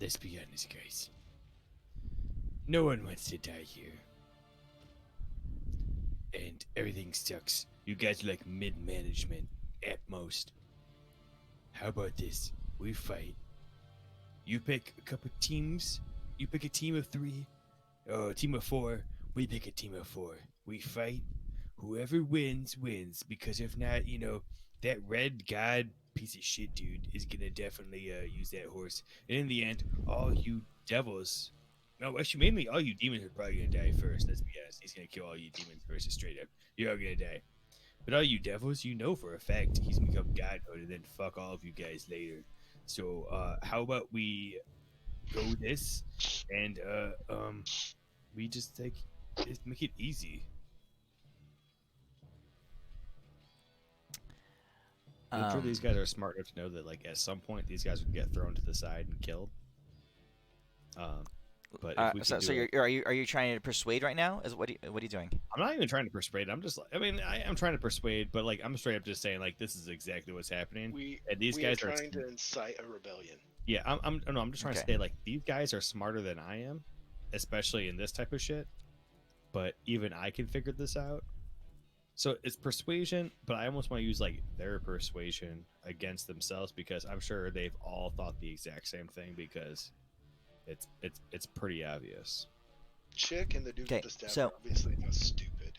let's be honest, guys. No one wants to die here. And everything sucks. You guys are like mid-management, at most. How about this? We fight. You pick a couple teams. You pick a team of 3. Or a team of 4. We pick a team of 4. We fight. Whoever wins, wins. Because if not, that red god piece of shit dude is gonna definitely use that horse. And in the end, all you devils... No, actually, mainly all you demons are probably gonna die first. Let's be honest. He's gonna kill all you demons first, just straight up. You're all gonna die. But all you devils, you know for a fact he's gonna become godhood and then fuck all of you guys later. So, how about we go this and we just make it easy. I'm sure these guys are smart enough to know that like at some point these guys would get thrown to the side and killed. But if we so are you trying to persuade right now? What are you doing? I'm not even trying to persuade. I'm just like, I am trying to persuade, but like I'm straight up just saying like this is exactly what's happening. And these we guys are trying to incite a rebellion. Yeah, I'm just trying to Okay. say like these guys are smarter than I am, especially in this type of shit. But even I can figure this out. So it's persuasion, but I almost want to use like their persuasion against themselves because I'm sure they've all thought the exact same thing because it's pretty obvious. Chick and the dude Okay, with the staff so- are obviously not stupid.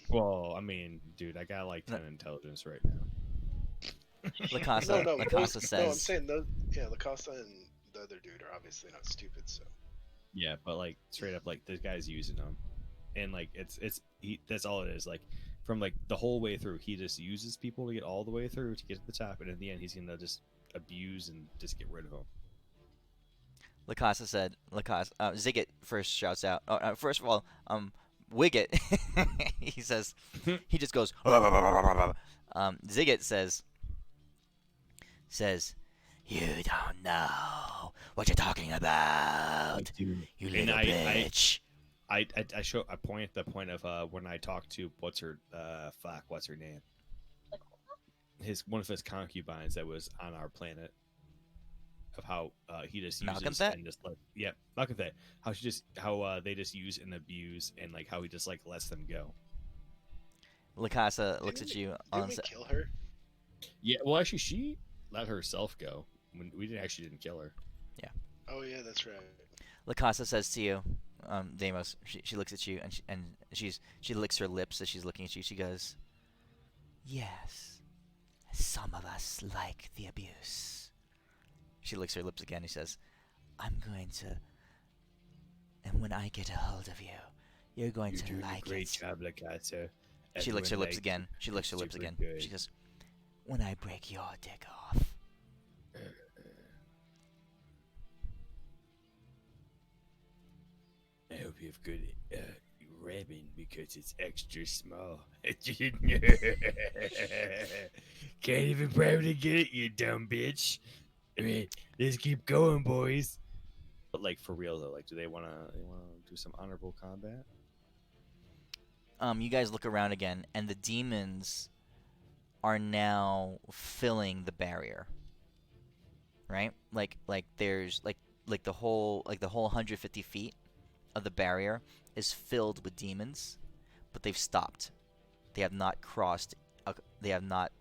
Well, I mean, dude, I got like 10 intelligence right now. Lacasa, no, Lacasa I'm says, saying those. Yeah, Lacosta and the other dude are obviously not stupid. So Yeah, but like straight up, like this guy's using them, and like that's all it is. Like from like the whole way through, he just uses people to get all the way through to get to the top, and in the end, he's gonna just abuse and just get rid of them. Lacasa said, Ziggett first shouts out. Oh, first of all, Wiggett, he says, he just goes, Ziggett says, "You don't know what you're talking about, you And little I- bitch." I point at the point of when I talked to what's her name? One of his concubines that was on our planet. Of how he just uses Malconthet? and just like Malconthet. How they just use and abuse and like how he just like lets them go. Lacasa looks at you. didn't we kill her? Yeah, well actually she let herself go. We didn't kill her. Oh yeah, that's right. Lacasa says to you, Deimos. She looks at you and she licks her lips as she's looking at you. She goes, "Yes, some of us like the abuse." She licks her lips again. He says, "I'm going to, and when I get a hold of you, you're going You're to doing like a great it." job, Lacasa. She licks her lips Everyone again. likes She you. licks her lips Super again. good. She goes, "When I break your dick off." we have good ramen because it's extra small. Can't even probably get it, you dumb bitch. I mean, let's keep going, boys. But like for real though, like do they wanna do some honorable combat? You guys look around again, and the demons are now filling the barrier. Right? Like there's like the whole 150 feet of the barrier is filled with demons, but they've stopped. They have not crossed. They have not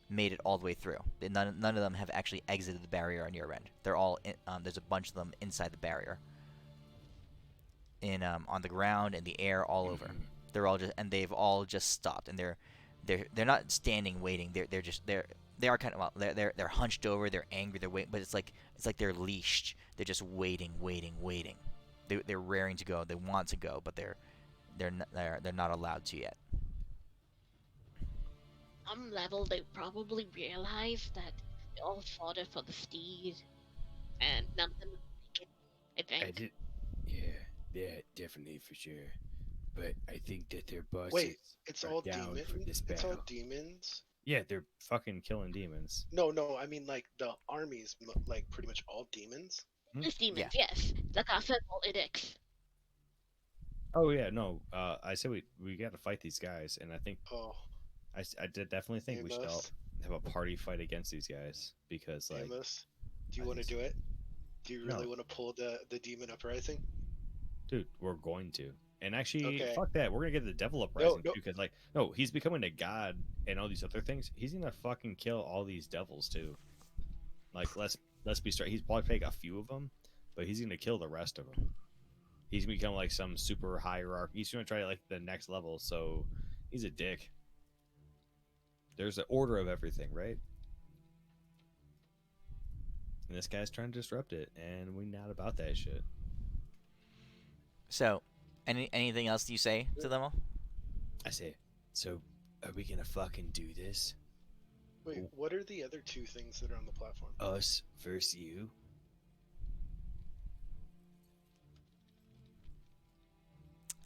made it all the way through. None of them have actually exited the barrier on your end. They're all there's a bunch of them inside the barrier, in on the ground, in the air, all over. They're all just, and they've all just stopped, and they're not standing waiting. They are kind of, well, they're hunched over. They're angry. They're waiting, but it's like they're leashed. They're just waiting. They're raring to go. They want to go, but they're not allowed to yet. Some level, they probably realized that they all fought it for the steed, and none of them make it, I I think. did. Yeah, definitely for sure. But I think that their bosses Wait, it's are all down demons. for this It's battle. all demons. Yeah, they're fucking killing demons. No, I mean like the army's like pretty much all demons. It's demons, Yeah. yes. The castle is all edicts. Oh yeah, no. I said we got to fight these guys, and I think Oh, I did definitely think we should all Amos, have a party fight against these guys because like Amos, do you I want to think do so. it? Do you really No. want to pull the demon uprising? Dude, we're going to. And actually, Okay. fuck that. We're gonna get the devil No, uprising no. too, because like, no, he's becoming a god and all these other things. He's gonna fucking kill all these devils too. Like, let's be straight. He's probably take a few of them, but he's gonna kill the rest of them. He's gonna become like some super hierarchy. He's gonna try like the next level. So he's a dick. There's an order of everything, right? And this guy's trying to disrupt it, and we're not about that shit. So, anything else you say to them all? I say, so are we gonna fucking do this? Wait, what are the other two things that are on the platform? Us versus you?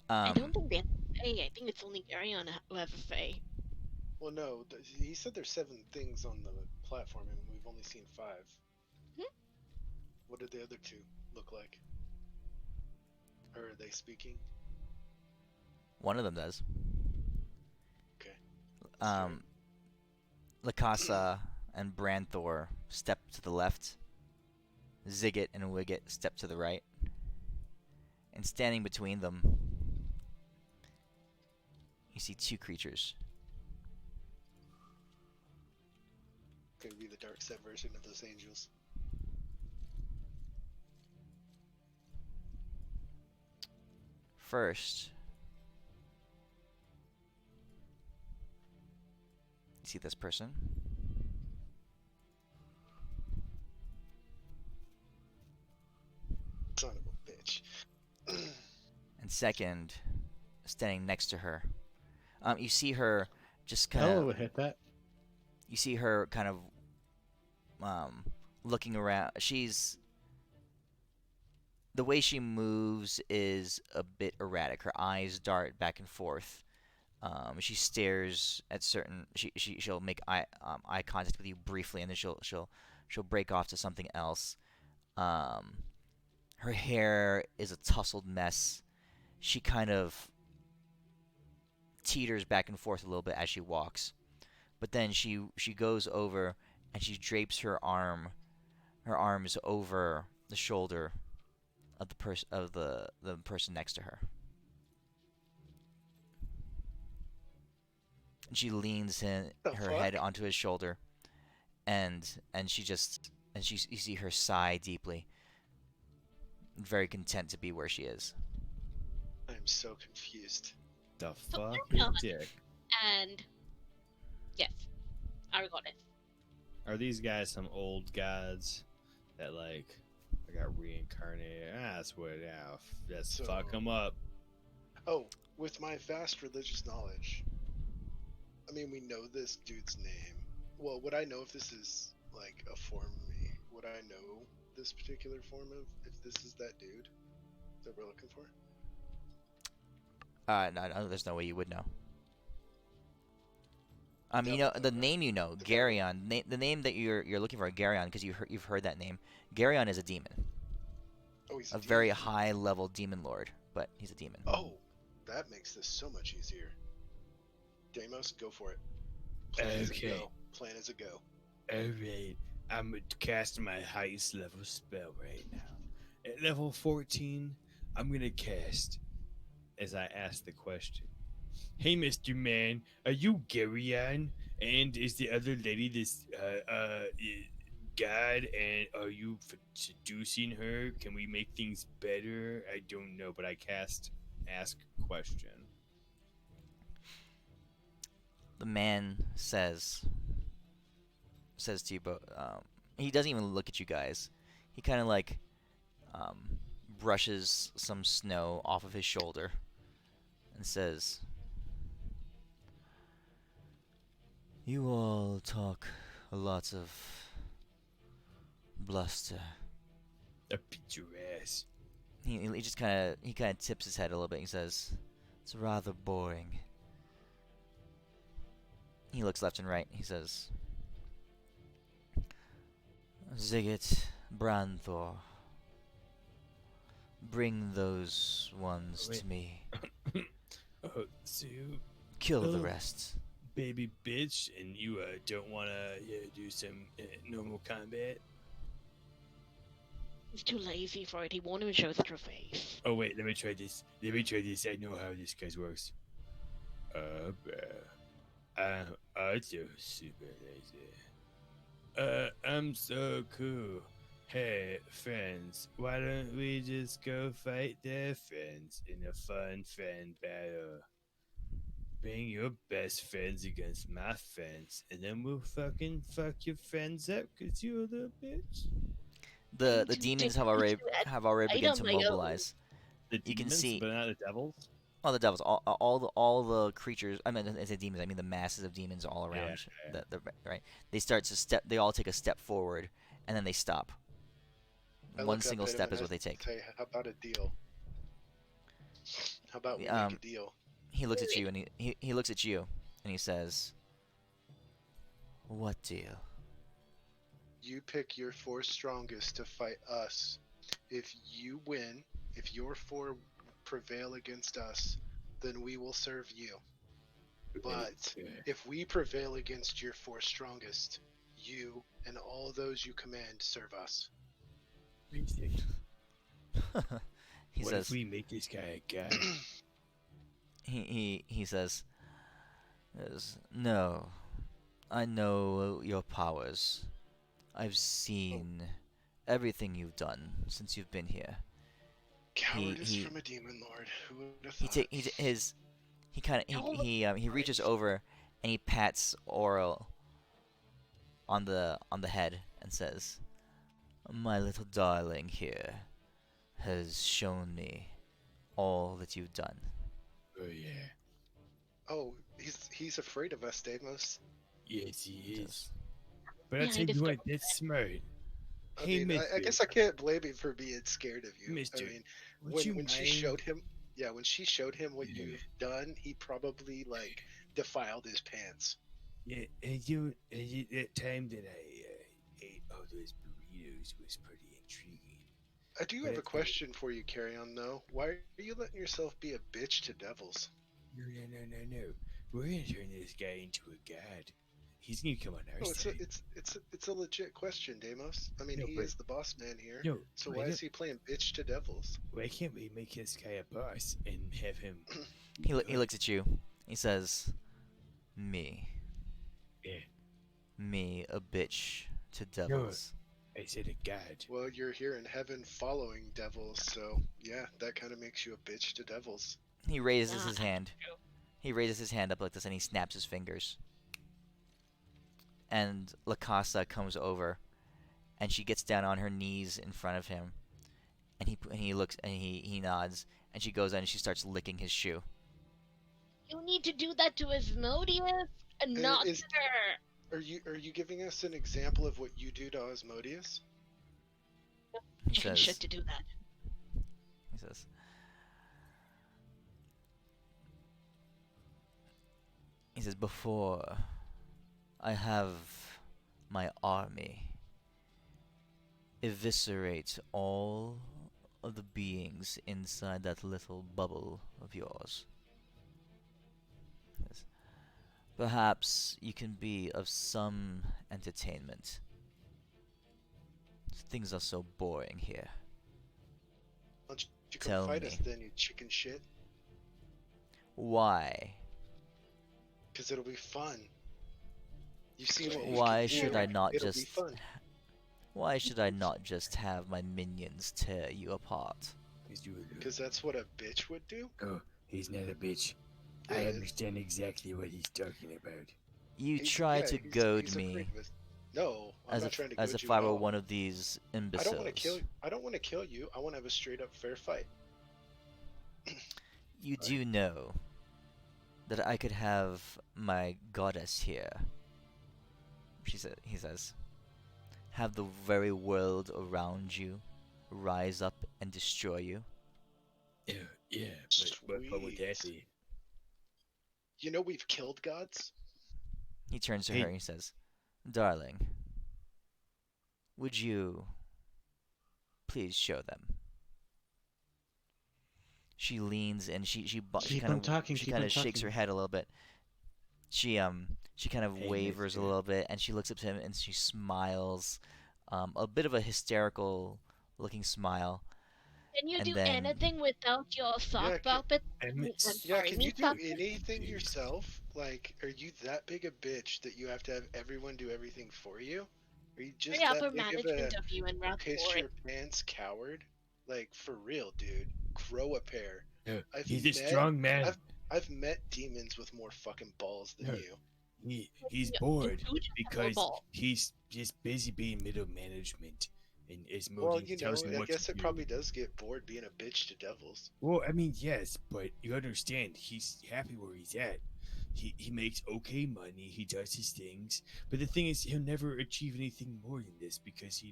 I don't think they have a Fae. I think it's only Geryon who has a Fae. Well, no, he said there's 7 things on the platform, and we've only seen 5. Hmm? What do the other 2 look like? Or are they speaking? One of them does. Okay. let's do it. Lakasa and Branthor step to the left. Ziggit and Wiggit step to the right. And standing between them, you see 2 creatures. Gonna be the dark side version of those angels. First, you see this person. Son of a bitch. And second, standing next to her. You see her just kind Ella of. would hit that. You see her kind of looking around. The way she moves is a bit erratic. Her eyes dart back and forth. She stares at certain. She'll make eye contact with you briefly, and then she'll break off to something else. Her hair is a tousled mess. She kind of teeters back and forth a little bit as she walks, but then she goes over and she drapes her arms over the shoulder of the person next to her. And she leans her head onto his shoulder, and you see her sigh deeply, very content to be where she is. I'm so confused. The fuck, No. dick. And yes, Argonis. Are these guys some old gods that like I got reincarnated? That's what. Yeah, let's So- fuck them up. Oh, with my vast religious knowledge, I mean, we know this dude's name. Well, would I know if this is like a form of me? Would I know this particular form of if this is that dude? that we're looking for? No, there's no way you would know. You know Devil, the though, name. You know, The devil. Geryon. The name that you're looking for, Geryon, because you've heard that name. Geryon is a demon, Oh, he's a a very demon. high level demon lord, but he's a demon. Oh, that makes this so much easier. Deimos, go for it. Plan is a Okay. go. Plan is a go. Alright, I'm casting my highest level spell right now. At level 14, I'm gonna cast. As I ask the question, Hey, Mr. Man, are you Geryon? And is the other lady this god? And are you seducing her? Can we make things better? I don't know, but I cast. ask question. The man says to you both. He doesn't even look at you guys. He kind of like um, brushes some snow off of his shoulder and says, "You all talk a lot of bluster." A beat your ass. He just kind of tips his head a little bit. He says, "It's rather boring." He looks left and right. He says, "Zigit, Branthor, bring those ones Wait. to me. Oh, so Kill the Oh. rest." baby bitch, and you don't want to do some normal combat? He's too lazy for it. He won't even show his true face. Oh wait, let me try this. I know how this guy works. I'm also super lazy. I'm so cool. Hey, friends, why don't we just go fight their friends in a fun friend battle? Bring your best friends against my friends, and then we'll fucking fuck your friends up, 'cause you're a little bitch. The demons have already begun to item, like, mobilize. The You can demons, see- but not the devils. All the devils, all the creatures. I mean, I say demons. I mean the masses of demons all around. Yeah. Right. They start to step. They all take a step forward, and then they stop. I One look up single at him step and is I what they take. Say, how about a deal? How about we Um, make a deal? He looks at you and he looks at you and he says, "What deal?" You pick your four strongest to fight us. If you win, if your four prevail against us, then we will serve you. But if we prevail against your four strongest, you and all those you command serve us. He What says, if we make this guy a god? he says, "No, I know your powers. I've seen everything you've done since you've been here." Cowardice he- from a demon lord. Who would have He thought? he kind of he reaches over and he pats Oral on the head and says, "My little darling here has shown me all that you've done." Oh yeah, Oh, he's afraid of us, Deimos. yes he He is. says, But I Yeah, tell he you what, discovered that's smart. I Hey, mean, I mister, guess I can't blame him for being scared of you. I Mister, mean, would you when she mind- showed him, when she showed him what Yeah. you've done, he probably like defiled his pants. Yeah, that time that I ate all those burritos was pretty intriguing. I do But have a it's- question for you, Carrion. Though, why are you letting yourself be a bitch to devils? No. We're gonna turn this guy into a god. He's gonna come on our No, side. it's a legit question, Deimos. I mean, No, he but- is the boss man here. No, So wait why up. is he playing bitch to devils? Why can't we make this guy a boss and have him? he looks at you. He says, "Me, Yeah, me, a bitch to devils." I said a god. Well, you're here in heaven following devils, so yeah, that kind of makes you a bitch to devils. He raises Nah, his hand. He raises his hand up like this and he snaps his fingers. And La Casa comes over and she gets down on her knees in front of him. And he looks and he nods and she goes in and she starts licking his shoe. You need to do that to Asmodeus and not is- her. Are you giving us an example of what you do to Osmodius? He Chicken says, shit to do that. he says, says, before I have my army eviscerate all of the beings inside that little bubble of yours. Yes. Perhaps you can be of some entertainment. Things are so boring here. Why don't you come Tell fight me, us then, you chicken shit? why? Because it'll be fun. You've seen what we Why can should do. I not It'll be just fun. Why should I not just have my minions tear you apart? Because that's what a bitch would do. Oh, he's not a bitch. Yeah, I understand exactly what he's talking about. You he's, try yeah, to he's, goad he's me afraid of us. No, I'm not trying to as goad if you I at were all. one of these I don't want to kill. imbeciles. I don't want to kill you. I want to have a straight up fair fight. You do know that I could have my goddess here. He says, have the very world around you rise up and destroy you. Yeah, but with that, Sweet. You know we've killed gods. He turns to Hey. her and he says, darling, would you please show them? She leans and she Keep kind him of talking, she keep kind him of shakes her talking. head a little bit. She kind of Hey, wavers a mister. little bit and she looks up to him and she smiles, a bit of a hysterical looking smile. Can you And do then anything without your sock Yeah, puppet? I'm Yeah, Sorry, can you meat do puppet? anything yourself? Like, are you that big a bitch that you have to have everyone do everything for you? Are you just Very that upper big of a management of you and rather piss boring. your pants coward? Like, for real, dude. Grow a pair. I've he's a met- strong man. I've met demons with more fucking balls than No. you. He's Yeah, bored two to because ball. he's just busy being middle management, and Well, Asmodeus tells him I what guess to it do. probably does get bored being a bitch to devils. Well, I mean, yes, but you understand, he's happy where he's at. He makes okay money. He does his things, but the thing is, he'll never achieve anything more than this because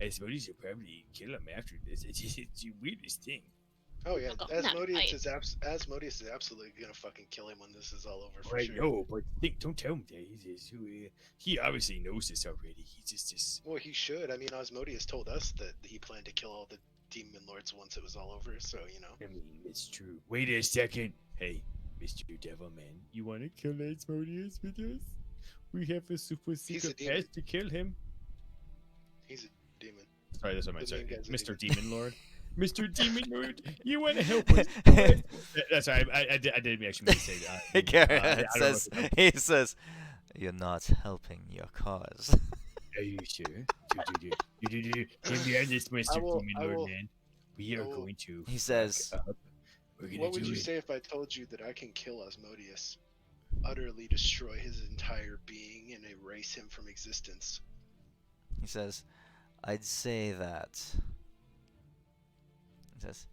Asmodeus will probably kill him after this. It's the weirdest thing. Oh yeah, Look, I'm not Asmodeus right. Asmodeus is absolutely gonna fucking kill him when this is all over for Right? sure. No, but don't tell him that. He obviously knows this already. He's just this. Well, he should. I mean, Asmodeus told us that he planned to kill all the demon lords once it was all over. So I mean, it's true. Wait a second. Hey, Mr. Devilman, you want to kill Asmodeus with us? We have a super He's a secret demon. path to kill him. he's a demon. Sorry, that's what I meant. The Sorry, main guy's a Mr. demon. Demon Lord. Mr. Demon Lord, you want to help us? That's right. I didn't actually mean to say that. Garrett I don't know says, if it- he says, you're not helping your cause. Are you sure? Can be honest, Mr. Demon Lord, man. We are I will- going to. He says, fuck up. We're gonna What would do you it. say if I told you that I can kill Asmodeus, utterly destroy his entire being, and erase him from existence? he says, I'd say that. He says,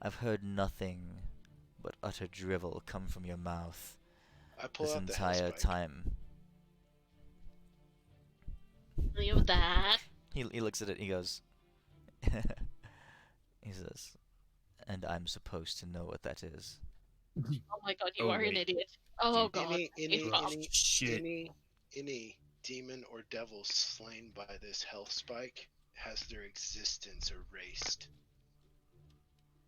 I've heard nothing but utter drivel come from your mouth I pull this out the entire hellspike. time. Leave that. He looks at it, he goes, he says, and I'm supposed to know what that is. Oh my god, you Oh, are an wait. idiot. Oh Dude, god. Shit. Any demon or devil slain by this health spike has their existence erased.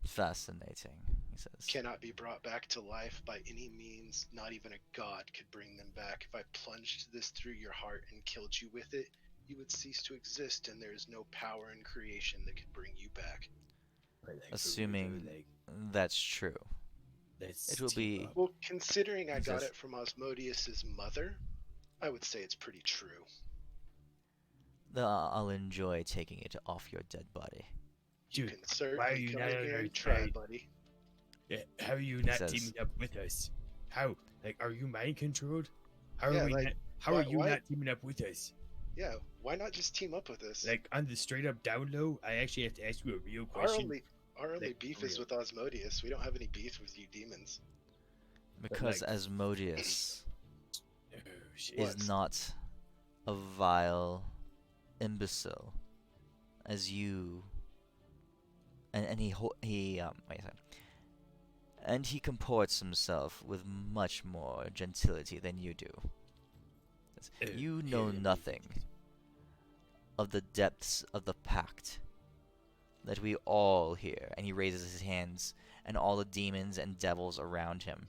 Fascinating, he says. Cannot be brought back to life by any means. Not even a god could bring them back. If I plunged this through your heart and killed you with it, you would cease to exist, and there is no power in creation that could bring you back. Assuming that's true. It will be Well, considering I He got says- it from Asmodeus's mother, I would say it's pretty true. I'll enjoy taking it off your dead body. You Dude, can why are certainly you come not in on here our and try, side? buddy. How are you not says- teaming up with us? How? Like, are you mind controlled? How Yeah, are we? like, Not, how why- are you why- not teaming up with us? Yeah, why not just team up with us? Like on the straight up down low, I actually have to ask you a real our question. only like, beef for is real. with Asmodeus. We don't have any beef with you demons. Because like- Asmodeus Oh, shit. What? is not a vile imbecile as you and he wait a second. and he comports himself with much more gentility than you do. You know nothing of the depths of the pact that we all here. And he raises his hands, and all the demons and devils around him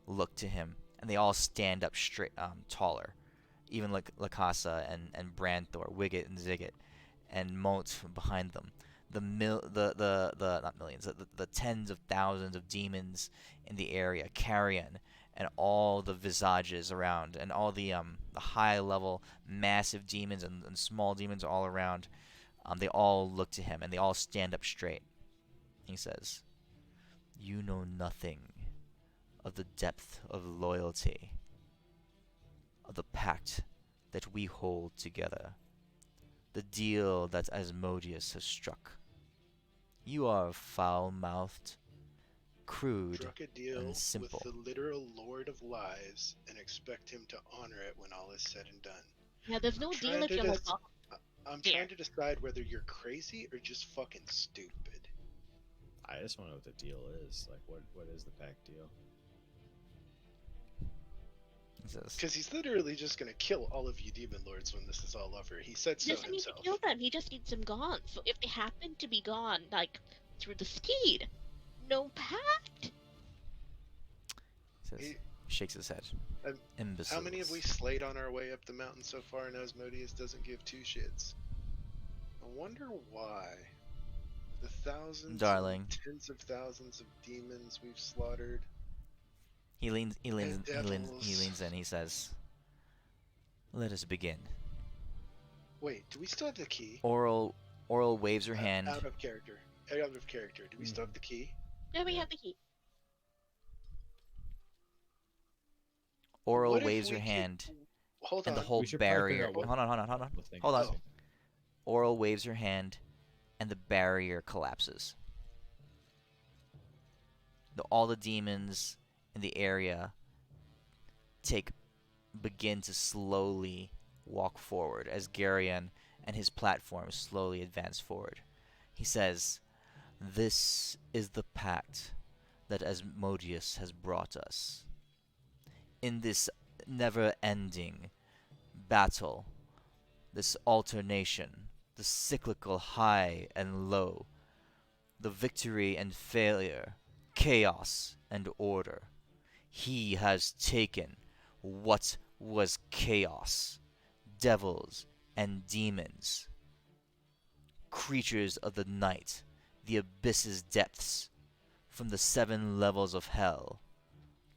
look to him, and they all stand up straight, taller. Even like Lakasa and Branthor, Wicket and Ziggit, and Moat behind them. The not millions, the tens of thousands of demons in the area, Carrion, and all the visages around, and all the high level massive demons and small demons all around. They all look to him, and they all stand up straight. He says, "You know nothing of the depth of loyalty, of the pact that we hold together, the deal that Asmodeus has struck. You are foul-mouthed, crude, Struck a deal and simple." with the literal Lord of Lies and expect him to honor it when all is said and done. Yeah, there's no deal Trying if to you're dis- like, I'm Here. trying to decide whether you're crazy or just fucking stupid. I just want to know what the deal is. Like, what is the pact deal? He says, Because he's literally just gonna kill all of you demon lords when this is all over. He said he so doesn't need to himself. kill them. He just needs them gone. So if they happen to be gone, like through the steed, no pact. he says, He- shakes his head. Um, Imbeciles. How many have we slayed on our way up the mountain so far, and Asmodeus doesn't give two shits? I wonder why. The thousands, Darling. and tens of thousands of demons we've slaughtered. He leans devils. in. He says, "Let us begin." Wait, do we still have the key? Oral waves her hand. Out of character. Out of character. Do we still have the key? No, we have the key. Oral What if waves we her could- hand, Hold and on. the whole We should probably figure barrier. out what- Hold on. The thing Hold on. is. Oral waves her hand, and the barrier collapses. All the demons in the area begin to slowly walk forward as Geryon and his platform slowly advance forward. He says, "This is the pact that Asmodeus has brought us. In this never-ending battle, this alternation, the cyclical high and low, the victory and failure, chaos and order. He has taken what was chaos, devils and demons, creatures of the night, the abyss's depths, from the 7 levels of hell,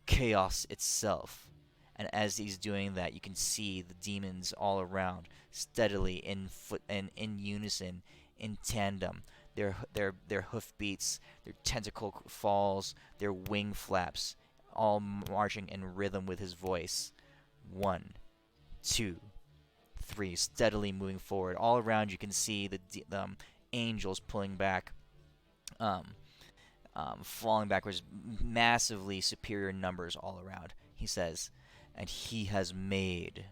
chaos itself." And as he's doing that, you can see the demons all around, steadily in unison, in tandem. Their hoofbeats, their tentacle falls, their wing flaps, all marching in rhythm with his voice. 1, 2, 3, steadily moving forward. All around you can see the angels pulling back, falling backwards, massively superior numbers all around. He says, "And he has made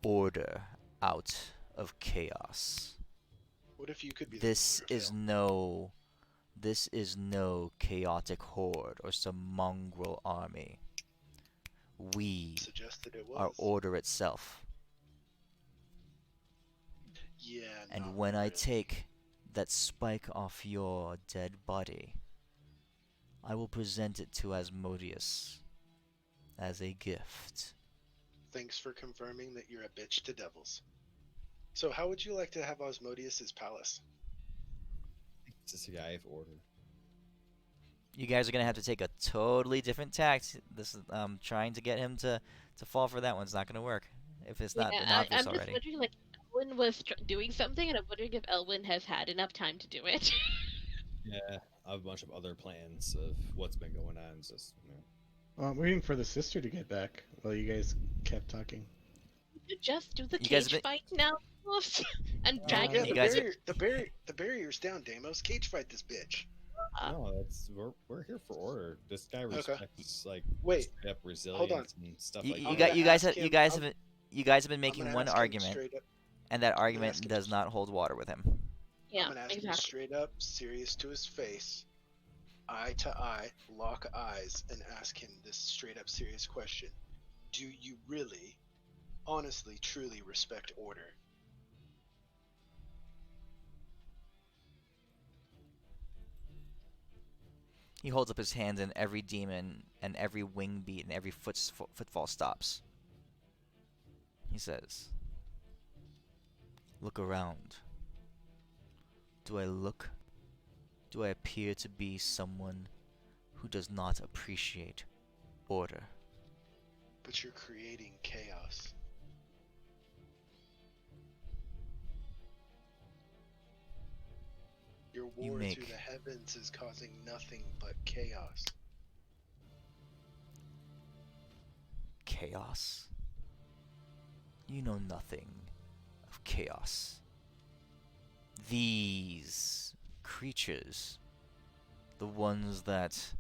order out of chaos. What if you could be This the is no chaotic horde or some mongrel army. We suggested it was? are order itself. Yeah. And not when I really. take that spike off your dead body, I will present it to Asmodeus as a gift." Thanks for confirming that you're a bitch to devils. So how would you like to have Osmodeus' palace? It's just a guy of order. You guys are gonna have to take a totally different tact. This is trying to get him to fall for that one's not gonna work. If it's not been I'm obvious just already. wondering, like, Elwyn was doing something, and I'm wondering if Elwyn has had enough time to do it. Yeah, I have a bunch of other plans of what's been going on. It's just, Well, I'm waiting for the sister to get back while you guys kept talking. You just do the You guys cage have fight now, Wolf, and drag Yeah, it. you the guys are- barrier's down, Deimos. Cage fight this bitch. no, we're here for order. This guy respects like Wait, straight up hold resilience and stuff You, like you, that. got, you guys ask have you him- guys I'm- have you guys have been I'm making gonna one ask him argument, straight up- and that ask argument him does s- not hold water with him. Yeah, I'm gonna ask him exactly. straight up, serious to his face. eye to eye, lock eyes, and ask him this straight up serious question. Do you really, honestly, truly respect order? He holds up his hands, and every demon and every wing beat and every footfall stops. He says, "Look around. Do I look? Do I appear to be someone who does not appreciate order?" But you're creating chaos. Your You war through make the heavens is causing nothing but chaos. chaos. You know nothing of chaos. These creatures, the ones that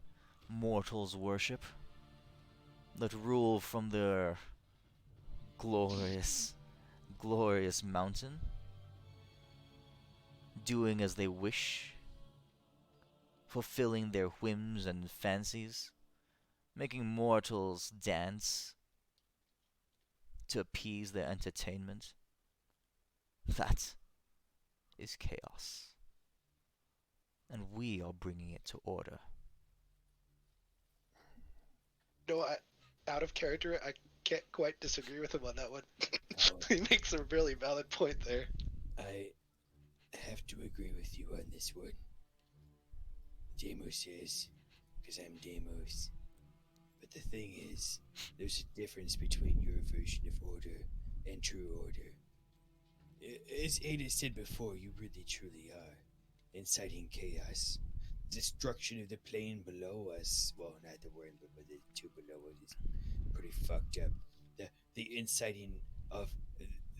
mortals worship, that rule from their glorious, glorious mountain, doing as they wish, fulfilling their whims and fancies, making mortals dance to appease their entertainment. That is chaos. And we are bringing it to order. No, out of character, I can't quite disagree with him on that one. Oh, He makes a really valid point there. I have to agree with you on this one. Damos says, because I'm Damos. But the thing is, there's a difference between your version of order and true order. As Ada said before, you really truly are inciting chaos. Destruction of the plane below us, well, not the one, but the two below it is pretty fucked up. The inciting of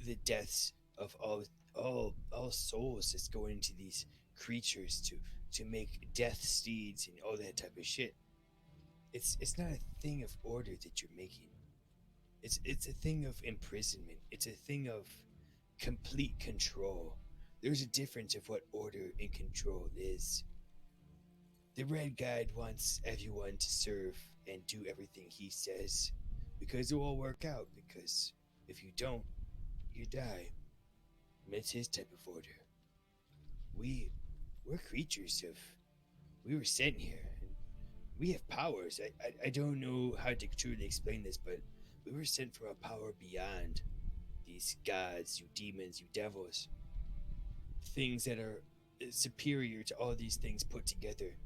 the deaths of all souls that's going into these creatures to make death steeds and all that type of shit. It's not a thing of order that you're making. It's a thing of imprisonment. It's a thing of complete control. There's a difference of what order and control is. The Red Guide wants everyone to serve and do everything he says because it will work out. Because if you don't, you die. And it's his type of order. We're creatures of. We were sent here. And we have powers. I don't know how to truly explain this, but we were sent from a power beyond these gods, you demons, you devils. Things that are superior to all these things put together.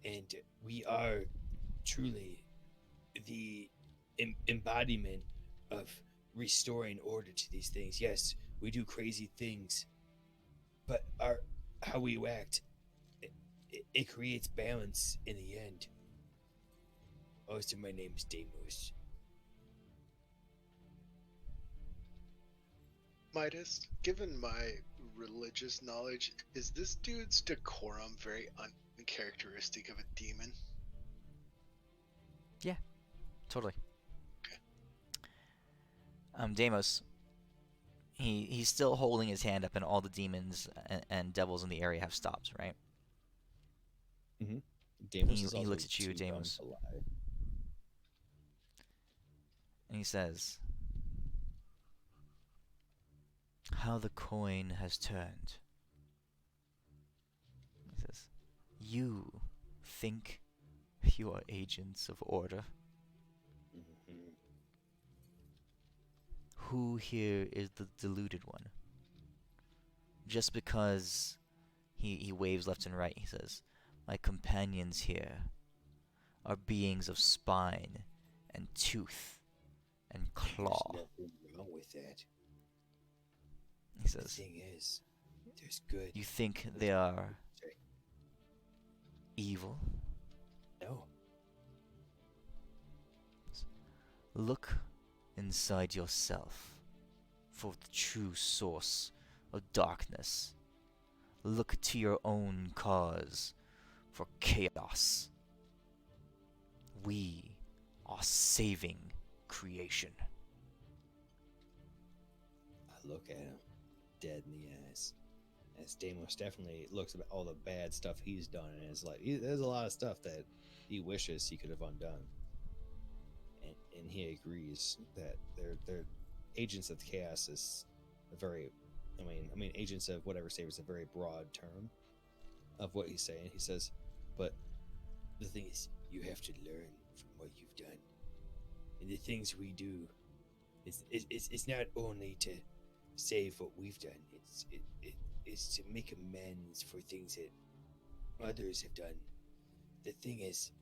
And we are truly the embodiment of restoring order to these things. Yes, we do crazy things, but how we act, it creates balance in the end. Also, my name's Deimos. Midas, given my religious knowledge, is this dude's decorum very uncharacteristic of a demon? Totally. Okay. Deimos, he's still holding his hand up, and all the demons and devils in the area have stopped, right? Deimos He is also looks at you, too dumb Deimos. to lie. And he says, "How the coin has turned." He says, "You think you are agents of order? Mhm. Who here is the deluded one?" Just because he waves left and right, he says, "My companions here are beings of spine and tooth and There's claw." nothing wrong with that. He The says, thing is, there's good. "You think they are Sorry. evil? No. Look inside yourself for the true source of darkness. Look to your own cause for chaos. We are saving creation." I look at him, dead in the eyes, as Deimos definitely looks at all the bad stuff he's done, and is like, there's a lot of stuff that he wishes he could have undone, and he agrees that they're agents of chaos is a very, I mean, agents of whatever state is a very broad term of what he's saying. He says, but The thing is, you have to learn from what you've done. And the things we do, it's not only to save what we've done, it's to make amends for things that others have done. The thing is,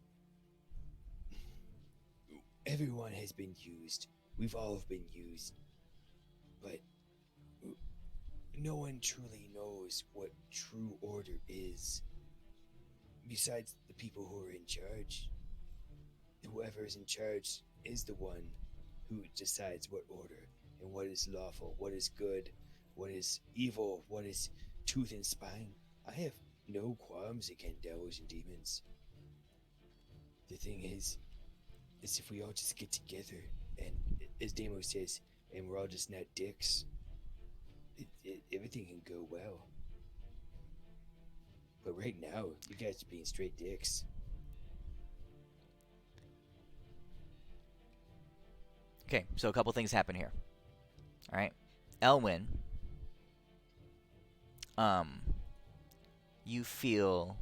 everyone has been used. We've all been used. But no one truly knows what true order is. Besides the people who are in charge. Whoever is in charge is the one who decides what order and what is lawful, what is good, what is evil, what is tooth and spine. I have no qualms against devils and demons. The thing is if we all just get together and, as Damo says, and we're all just not dicks, everything can go well. But right now, you guys are being straight dicks. Okay, so a couple things happen here. All right, Elwyn, you feel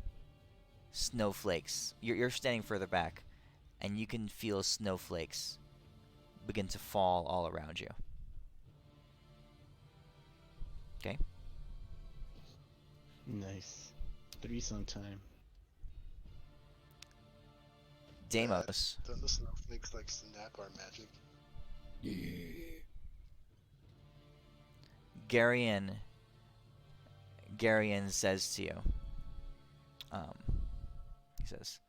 snowflakes. You're standing further back, and you can feel snowflakes begin to fall all around you. Okay. Nice. Threesome time. Deimos, Don't the snowflakes like snap our magic? Yeah. Geryon says to you, he says,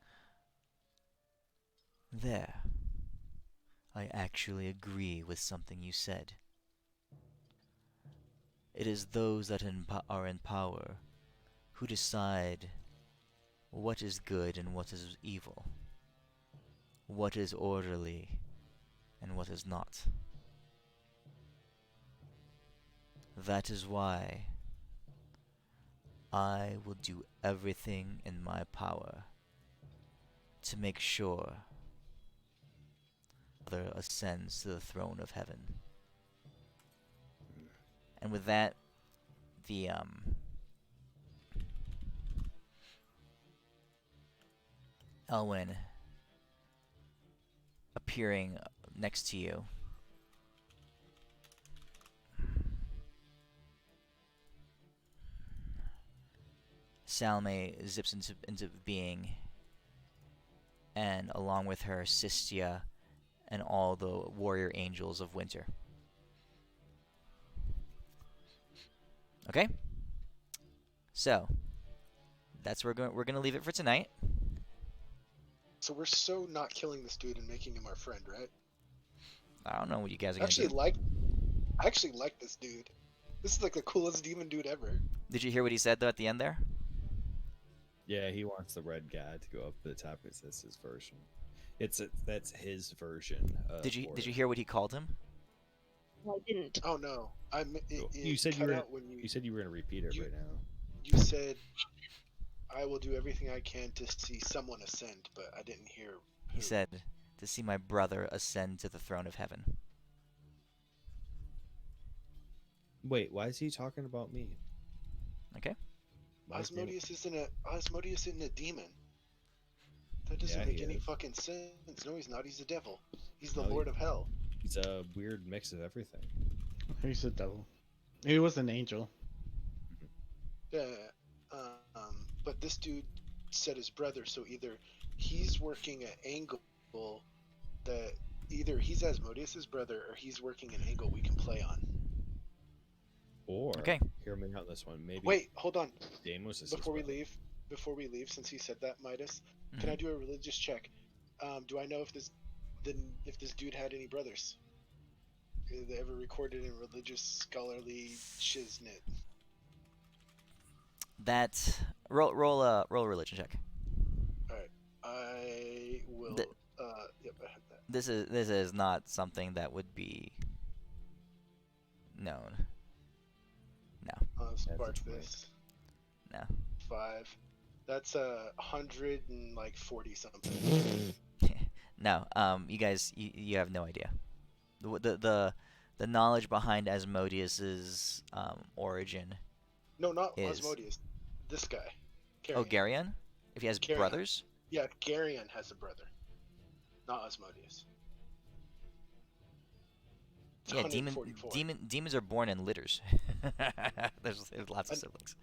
"There, I actually agree with something you said. It is those that are in power who decide what is good and what is evil, what is orderly and what is not. That is why I will do everything in my power to make sure Father ascends to the throne of heaven." And with that, the Elwyn appearing next to you Salme zips into being, and along with her, Sistia and all the warrior angels of winter. Okay? So, that's where we're gonna leave it for tonight. So we're so not killing this dude and making him our friend, right? I don't know what you guys are I gonna actually do. like this dude. This is like the coolest demon dude ever. Did you hear what he said though at the end there? yeah, he wants the red guy to go up to the top because that's his version. That's his version. Did you hear what he called him? I didn't. Oh no, You said you cut were. out when You said you were gonna repeat it you- right now. you said I will do everything I can to see someone ascend, but I didn't hear. He who. said, "To see my brother ascend to the throne of heaven." Wait, why is he talking about me? Okay. Why is Damon- Asmodeus isn't a demon. That doesn't Yeah, make he any is. fucking sense. No, he's not. He's the devil. He's the No, Lord of Hell. He's a weird mix of everything. He's a devil. He was an angel. Yeah. But this dude said his brother, so either he's working an angle that either he's Asmodeus' brother or he's working an angle we can play on. Or Okay. hear me out on this one. Maybe Wait, hold on. Deimos is Before we his brother. leave, since he said that, Midas, can I do a religious check? Do I know if this dude had any brothers? They ever recorded in religious scholarly shiznit? That roll a religion check. Alright. I will The- yep, I had that. This is not something that would be known. No. I'll spark That's a 20. this. now. 5. That's 140 something. No, you guys, you have no idea. The knowledge behind Asmodeus's origin No, not is Osmodius. This guy. oh Geryon. Geryon, if he has Geryon. brothers. Yeah, Geryon has a brother. Not Osmodius. It's Yeah, 144. demons are born in litters. There's lots of siblings.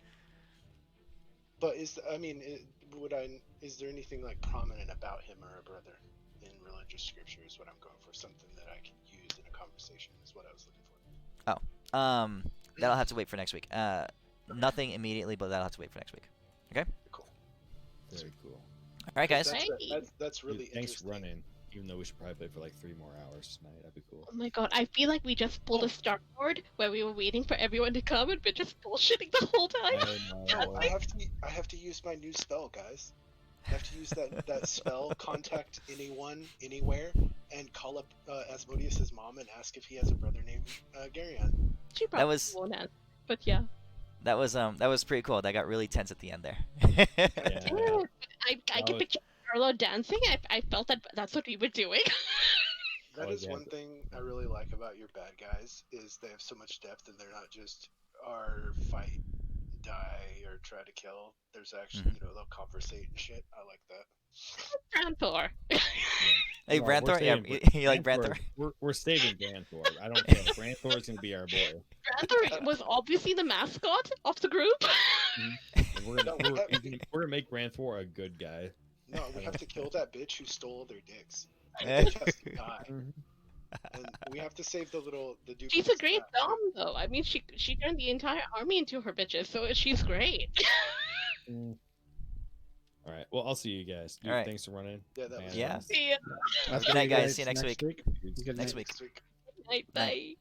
But is there anything like prominent about him or a brother in religious scripture? Is what I'm going for. Something that I can use in a conversation is what I was looking for. That'll have to wait for next week. Nothing immediately, but that'll have to wait for next week. Cool. Very cool. All right, guys. That's really Dude, thanks interesting. for running. Even though we should probably play for like 3 more hours tonight, that'd be cool. Oh my god, I feel like we just pulled a Star Wars where we were waiting for everyone to come and we're just bullshitting the whole time. No, I have to use my new spell, guys. I have to use that spell, contact anyone, anywhere, and call up Asmodeus' mom and ask if he has a brother named Geryon. She That probably was- won't answer, but yeah. That was pretty cool. That got really tense at the end there. Yeah. Yeah, I can picture Carlo dancing. I felt that that's what we were doing. That Oh, is yeah. one thing I really like about your bad guys is they have so much depth and they're not just our fight, die, or try to kill. There's actually, they'll conversate and shit. I like that. Trantor. Hey, No, we're Branthor, yeah, saving you like Branthor? We're saving Branthor. I don't care. Branthor's gonna be our boy. Trantor was obviously the mascot of the group. And we're gonna make Branthor a good guy. No, we have to kill that bitch who stole their dicks. That Eh. bitch has to die. And we have to save the dude. She's a great dom, though. I mean, she turned the entire army into her bitches, so she's great. All right. Well, I'll see you guys. Dude, All right. tings for running. Yeah, that was Yeah. See ya. Good night, guys. See you next week. Good Next night. week. next week. Night, bye.